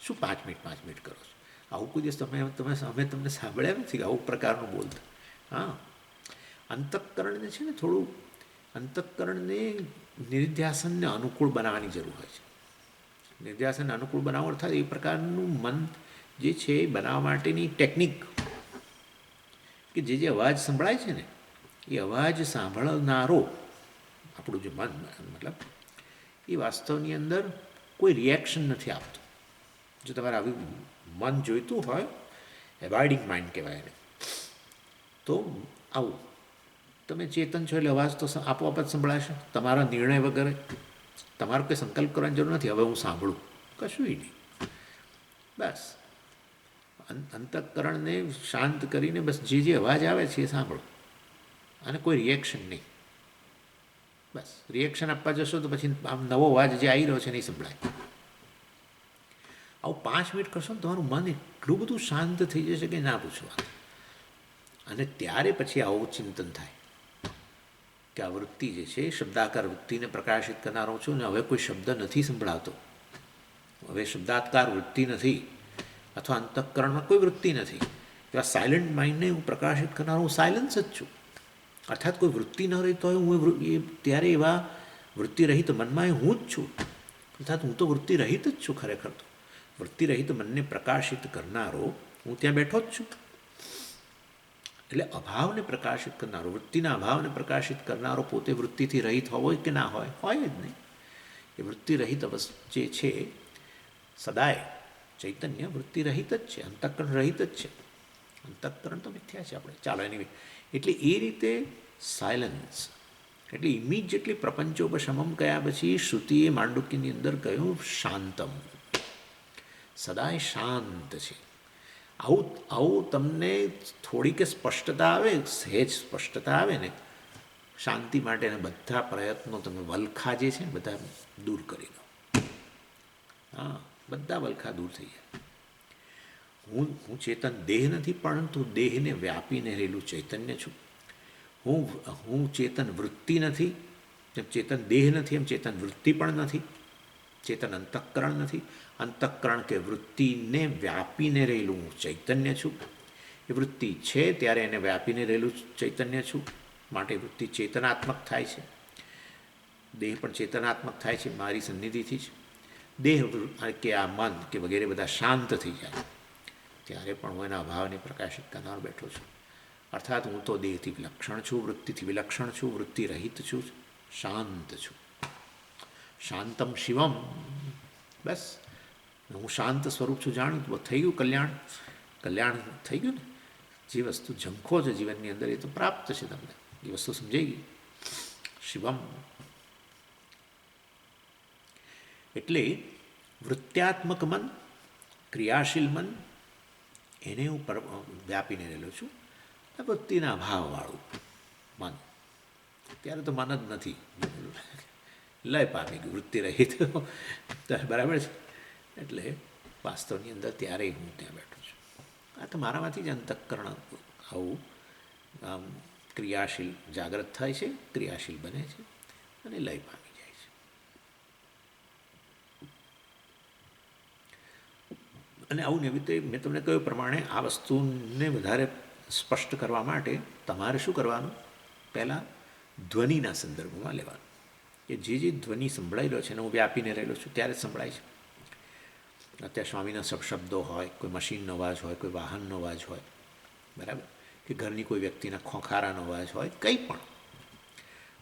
શું 5 મિનિટ કરો છો? આવું કોઈ દિવસ અમે તમને સાંભળ્યા નથી આવું પ્રકારનું બોલતા. હા, અંતઃકરણને છે ને થોડું, અંતઃકરણને નિર્ધ્યાસનને અનુકૂળ બનાવવાની જરૂર હોય છે. નિર્ધ્યાસનને અનુકૂળ બનાવવું અર્થાત એ પ્રકારનું મન જે છે એ બનાવવા માટેની ટેકનિક કે જે અવાજ સંભળાય છે ને એ અવાજ સાંભળનારો આપણું જે મન, મતલબ એ વાસ્તવની અંદર કોઈ રિએક્શન નથી આપતું. જો તમારે આવી મન જોઈતું હોય, એવાઇડિંગ માઇન્ડ કહેવાય એને, તો આવું તમે ચેતન છો એટલે અવાજ તો આપોઆપ જ સંભળાશે તમારા નિર્ણય વગર. તમારે કોઈ સંકલ્પ કરવાની જરૂર નથી હવે હું સાંભળું, કશું નહીં. બસ અંતઃકરણને શાંત કરીને બસ જે અવાજ આવે છે એ સાંભળો અને કોઈ રિએક્શન નહીં. બસ રિએક્શન આપવા જશો તો પછી આમ નવો અવાજ જે આવી રહ્યો છે નહીં સંભળાય. આવું 5 મિનિટ કરશો ને તમારું મન એટલું બધું શાંત થઈ જશે કે ના પૂછવા. અને ત્યારે પછી આવું ચિંતન થાય કે આ વૃત્તિ જે છે શબ્દાકાર વૃત્તિને પ્રકાશિત કરનારો છું ને હવે કોઈ શબ્દ નથી સંભળાતો, હવે શબ્દાત્કાર વૃત્તિ નથી અથવા અંતઃકરણમાં કોઈ વૃત્તિ નથી, એવા સાયલન્ટ માઇન્ડને હું પ્રકાશિત કરનારો હું સાયલન્સ જ છું. અર્થાત કોઈ વૃત્તિ ન રહી તો હું ત્યારે એવા વૃત્તિ રહિત મનમાં હું જ છું. અર્થાત હું તો વૃત્તિ રહિત જ છું. ખરેખર તો વૃત્તિ રહિત મનને પ્રકાશિત કરનારો હું ત્યાં બેઠો જ છું. એટલે અભાવને પ્રકાશિત કરનારો, વૃત્તિના અભાવને પ્રકાશિત કરનારો પોતે વૃત્તિથી રહિત હોય કે ના હોય, હોય જ નહીં. એ વૃત્તિ રહિત જે છે સદાય ચૈતન્ય વૃત્તિ રહિત જ છે, અંતઃકરણ રહિત જ છે. અંતઃકરણ તો મિથ્યા છે આપણે, ચાલો એની. એટલે એ રીતે સાયલન્સ એટલે ઇમિડિયેટલી પ્રપંચોપશમમ કયા પછી શ્રુતિએ માંડુક્યની અંદર કહ્યું શાંતમ, સદાય શાંત છે. આવું તમને થોડીક સ્પષ્ટતા આવે, સહેજ સ્પષ્ટતા આવે ને શાંતિ માટેના બધા પ્રયત્નો તમે વલખા જે છે ને બધા દૂર કરી દો. હા, બધા વલખા દૂર થઈ જાય. હું ચેતન દેહ નથી, પરંતુ દેહને વ્યાપીને રહેલું ચૈતન્ય છું. હું ચેતન વૃત્તિ નથી, એમ ચેતન દેહ નથી, એમ ચેતન વૃત્તિ પણ નથી. ચેતન અંતઃકરણ નથી, અંતઃકરણ કે વૃત્તિને વ્યાપીને રહેલું હું ચૈતન્ય છું. એ વૃત્તિ છે ત્યારે એને વ્યાપીને રહેલું ચૈતન્ય છું, માટે વૃત્તિ ચેતનાત્મક થાય છે. દેહ પણ ચેતનાત્મક થાય છે મારી સન્નિધિથી જ. દેહ કે આ મન કે વગેરે બધા શાંત થઈ જાય ત્યારે પણ હું એના અભાવને પ્રકાશિત કરનાર બેઠો છું. અર્થાત હું તો દેહથી વિલક્ષણ છું, વૃત્તિથી વિલક્ષણ છું, વૃત્તિ રહિત છું, શાંત છું. શાંતમ શિવમ, બસ હું શાંત સ્વરૂપ છું જાણ્યું તો થઈ ગયું કલ્યાણ. કલ્યાણ થઈ ગયું ને. જે વસ્તુ ઝંખો છે જીવનની અંદર એ તો પ્રાપ્ત છે તમને, એ વસ્તુ સમજાઈ ગઈ. શિવમ એટલે વૃત્યાત્મક મન, ક્રિયાશીલ મન, એને હું વ્યાપીને રહેલો છું. વૃત્તિના અભાવવાળું મન, ત્યારે તો મન જ નથી, લય પામી ગયું, વૃત્તિ રહિત. બરાબર છે. એટલે વાસ્તવની અંદર ત્યારે હું ત્યાં બેઠો છું. આ તો મારામાંથી જ અંતઃકરણ આવું આમ ક્રિયાશીલ જાગ્રત થાય છે, ક્રિયાશીલ બને છે અને લય પામી જાય છે. અને આવું નિમિત્તે મેં તમને કહ્યું પ્રમાણે આ વસ્તુને વધારે સ્પષ્ટ કરવા માટે તમારે શું કરવાનું, પહેલાં ધ્વનિના સંદર્ભમાં લેવાનું કે જે ધ્વનિ સંભળાઈ રહ્યો છે એને હું વ્યાપીને રહેલો છું ત્યારે જ સંભળાય છે. અત્યારે સ્વામીના શબ્દો હોય, કોઈ મશીનનો અવાજ હોય, કોઈ વાહનનો અવાજ હોય, બરાબર, કે ઘરની કોઈ વ્યક્તિના ખોખારાનો અવાજ હોય, કંઈ પણ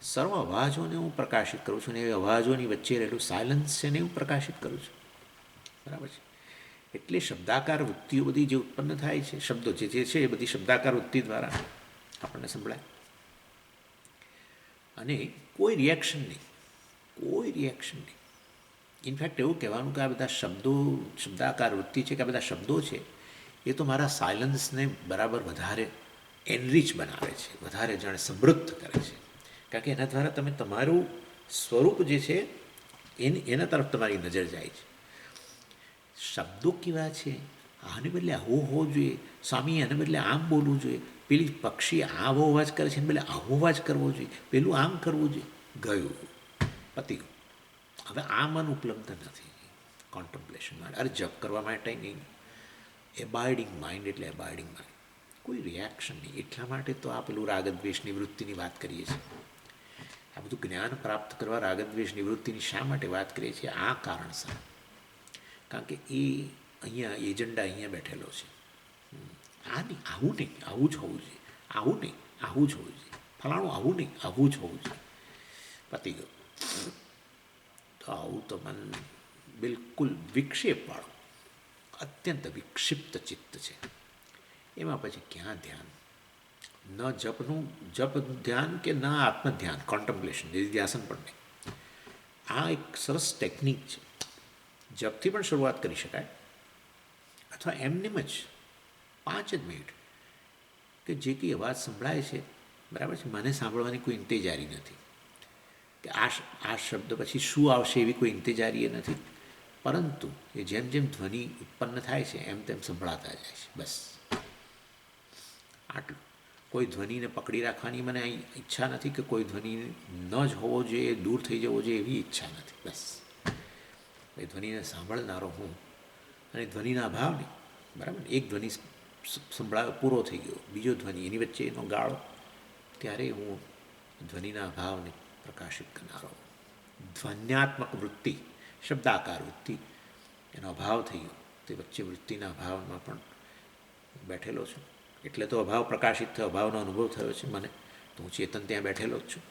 સર્વ અવાજોને હું પ્રકાશિત કરું છું. ને એ અવાજોની વચ્ચે રહેલું સાયલન્સ છે ને હું પ્રકાશિત કરું છું. બરાબર છે. એટલે શબ્દાકાર વૃત્તિઓ બધી જે ઉત્પન્ન થાય છે, શબ્દો જે છે એ બધી શબ્દાકાર વૃત્તિ દ્વારા આપણને સંભળાય. અને કોઈ રિએક્શન નહીં, કોઈ રિએક્શન નહીં. ઇનફેક્ટ એવું કહેવાનું કે આ બધા શબ્દો, શબ્દાકાર વૃત્તિ છે કે આ બધા શબ્દો છે એ તો મારા સાયલન્સને બરાબર વધારે એનરીચ બનાવે છે, વધારે જાણે સમૃદ્ધ કરે છે. કારણ કે એના દ્વારા તમે તમારું સ્વરૂપ જે છે એના તરફ તમારી નજર જાય છે. શબ્દો કેવા છે, આને બદલે આવો હોવો જોઈએ, સ્વામી આને બદલે આમ બોલવું જોઈએ, પેલી પક્ષી આવો અવાજ કરે છે એને બદલે આવો અવાજ કરવો જોઈએ, પેલું આમ કરવું જોઈએ, ગયું, પતી ગયું. હવે આ મન ઉપલબ્ધ નથી કોન્ટમ્પ્લેશન માટે. અરે જપ કરવા માટે નહીં, એબાઇડિંગ માઇન્ડ એટલે એબાઇડિંગ માઇન્ડ, કોઈ રિએક્શન નહીં. એટલા માટે તો આ પેલું રાગદ્વેષની વૃત્તિની વાત કરીએ છીએ. આ બધું જ્ઞાન પ્રાપ્ત કરવા રાગદ્વેષની વૃત્તિની શા માટે વાત કરીએ છીએ? આ કારણસર. કારણ કે એ અહીંયા એજન્ડા અહીંયા બેઠેલો છે. આ નહીં, આવું નહીં, આવું જ હોવું જોઈએ, આવું નહીં, આવું જ હોવું જોઈએ, ફલાણું આવું નહીં, આવું જ હોવું જોઈએ, પતી ગયું. તો આવું તો મન બિલકુલ વિક્ષેપવાળું, અત્યંત વિક્ષિપ્ત ચિત્ત છે. એમાં પછી ક્યાં ધ્યાન? ન જપનું જપ ધ્યાન કે ન આત્મધ્યાન, કોન્ટમ્પ્લેશન, નિધિધ્યાસન પણ નહીં. આ એક સરસ ટેકનિક છે. જપથી પણ શરૂઆત કરી શકાય અથવા એમનેમ જ 5 જ મિનિટ કે જે કંઈ અવાજ સંભળાય છે, બરાબર છે, મને સાંભળવાની કોઈ ઇંતેજારી નથી કે આ શબ્દ પછી શું આવશે એવી કોઈ ઇંતેજારી એ નથી. પરંતુ એ જેમ જેમ ધ્વનિ ઉત્પન્ન થાય છે એમ તેમ સંભળાતા જાય છે. બસ આટલું. કોઈ ધ્વનિને પકડી રાખવાની મને ઈચ્છા નથી, કે કોઈ ધ્વનિ ન જ હોવો જોઈએ, દૂર થઈ જવો જોઈએ, એવી ઈચ્છા નથી. બસ એ ધ્વનિને સાંભળનારો હું, અને ધ્વનિના ભાવને બરાબર. એક ધ્વનિ સંભળાયો, પૂરો થઈ ગયો, બીજો ધ્વનિ એની વચ્ચે એનો ગાળો, ત્યારે હું ધ્વનિના ભાવને પ્રકાશિત કરનારો. ધ્વન્યાત્મક વૃત્તિ, શબ્દાકાર વૃત્તિ, એનો અભાવ થઈ ગયો, તે વચ્ચે વૃત્તિના અભાવમાં પણ બેઠેલો છું. એટલે તો અભાવ પ્રકાશિત થયો, અભાવનો અનુભવ થયો છે મને. તો હું ચેતન ત્યાં બેઠેલો જ છું.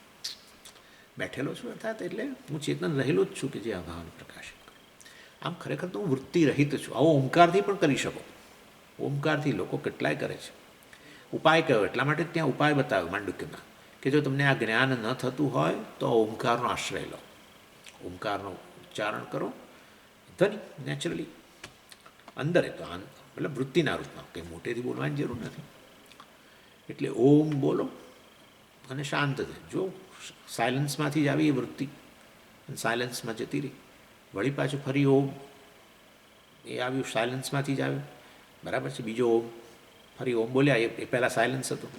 બેઠેલો છું અર્થાત એટલે હું ચેતન રહેલો જ છું, કે જે અભાવને પ્રકાશિત કરે. આમ ખરેખર તો હું વૃત્તિ રહિત છું. આવો ઓમકારથી પણ કરી શકો. ઓમકારથી લોકો કેટલાય કરે છે. ઉપાય કયો, એટલા માટે ત્યાં ઉપાય બતાવ્યો માંડુક્યમાં, કે જો તમને આ જ્ઞાન ન થતું હોય તો ઓમકારનો આશ્રય લો. ઓમકારનો ઉચ્ચારણ કરો, ધ્વનિ નેચરલી અંદર એ તો મતલબ વૃત્તિના રૂપમાં, કંઈ મોટેથી બોલવાની જરૂર નથી. એટલે ઓમ બોલો અને શાંત થાય. જો સાયલન્સમાંથી જ આવી એ વૃત્તિ અને સાયલન્સમાં જતી રહી, વળી પાછું ફરી ઓમ એ આવ્યું, સાયલન્સમાંથી જ આવ્યું, બરાબર છે. બીજો ઓમ ફરી ઓમ બોલ્યા, એ પહેલાં સાયલન્સ હતું.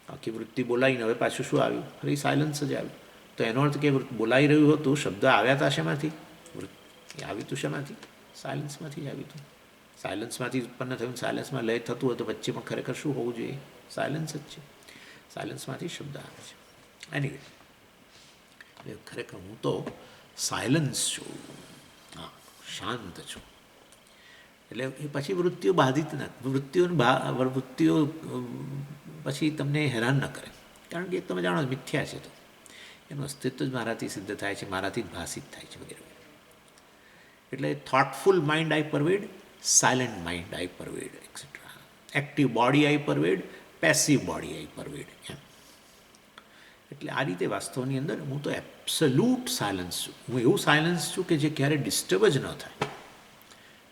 આખી વૃત્તિ બોલાવીને હવે પાછું શું આવ્યું, ફરી સાયલન્સ જ આવ્યું. તો એનો અર્થ કે બોલાઈ રહ્યું હતું, શબ્દ આવ્યા હતા શેમાંથી, આવ્યું હતું શેમાંથી, સાયલન્સમાંથી જ આવ્યું હતું. સાયલન્સમાંથી ઉત્પન્ન થયું, સાયલન્સમાં લય થતું હોય તો વચ્ચે પણ ખરેખર શું હોવું જોઈએ, સાયલન્સ જ છે. સાયલન્સમાંથી શબ્દ આવે છે. એની ખરેખર હું તો સાયલન્સ છું, હા, શાંત છું. એટલે એ પછી વૃત્તિઓ બાધિત ન, વૃત્તિઓ પછી તમને હેરાન ન કરે, કારણ કે તમે જાણો મિથ્યા છે, તો એનું અસ્તિત્વ જ મારાથી સિદ્ધ થાય છે, મારાથી જ ભાષિત થાય છે, વગેરે. એટલે thoughtful mind I pervade, silent mind I pervade, etcetera. Active body I pervade, passive body I pervade, એમ. એટલે આ રીતે વાસ્તવની અંદર હું તો એબ્સોલ્યુટ સાયલન્સ છું. હું એવું સાયલન્સ છું કે જે ક્યારે ડિસ્ટર્બ જ ન થાય.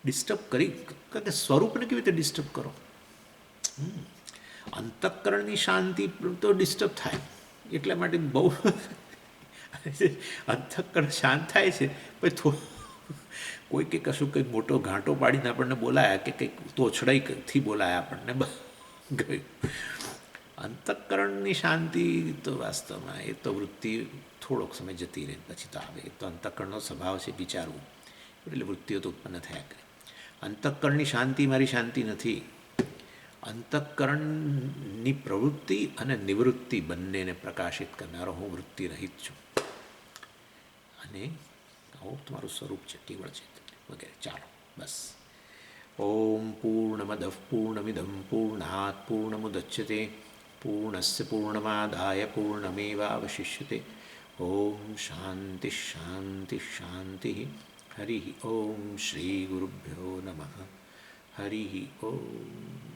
ડિસ્ટર્બ કરી, કારણ કે સ્વરૂપને કેવી રીતે ડિસ્ટર્બ કરો, અંતઃકરણની શાંતિ તો ડિસ્ટર્બ થાય. એટલા માટે બહુ અંતઃકરણ શાંત થાય છે, પછી કોઈ કે કશું કંઈક મોટો ઘાંટો પાડીને આપણને બોલાયા, કે કંઈક તોછડાઈથી બોલાયા આપણને ગયું. અંતઃકરણની શાંતિ તો વાસ્તવમાં એ તો વૃત્તિ થોડોક સમય જતી રહે, પછી તો આવે. એ તો અંતઃકરણનો સ્વભાવ છે વિચારવું, એટલે વૃત્તિઓ તો ઉત્પન્ન થયા કરે. અંતઃકરણની શાંતિ મારી શાંતિ નથી. અંતઃકરણની પ્રવૃત્તિ અને નિવૃત્તિ બંનેને પ્રકાશિત કરનારો હું વૃત્તિ રહિત છું. અને આવું તમારું સ્વરૂપ છે, કેવળ છે, વગેરે. ચાલો બસ. ઓમ પૂર્ણમદ પૂર્ણમિદમ પૂર્ણાત પૂર્ણમુદચ્યતે પૂર્ણસ્ય પૂર્ણમાદાય પૂર્ણમેવાવશિષ્યતે. ઓમ શાંતિ શાંતિ શાંતિ. હરિ ઓમ શ્રી ગુરુભ્યો નમઃ. હરિ ઓમ.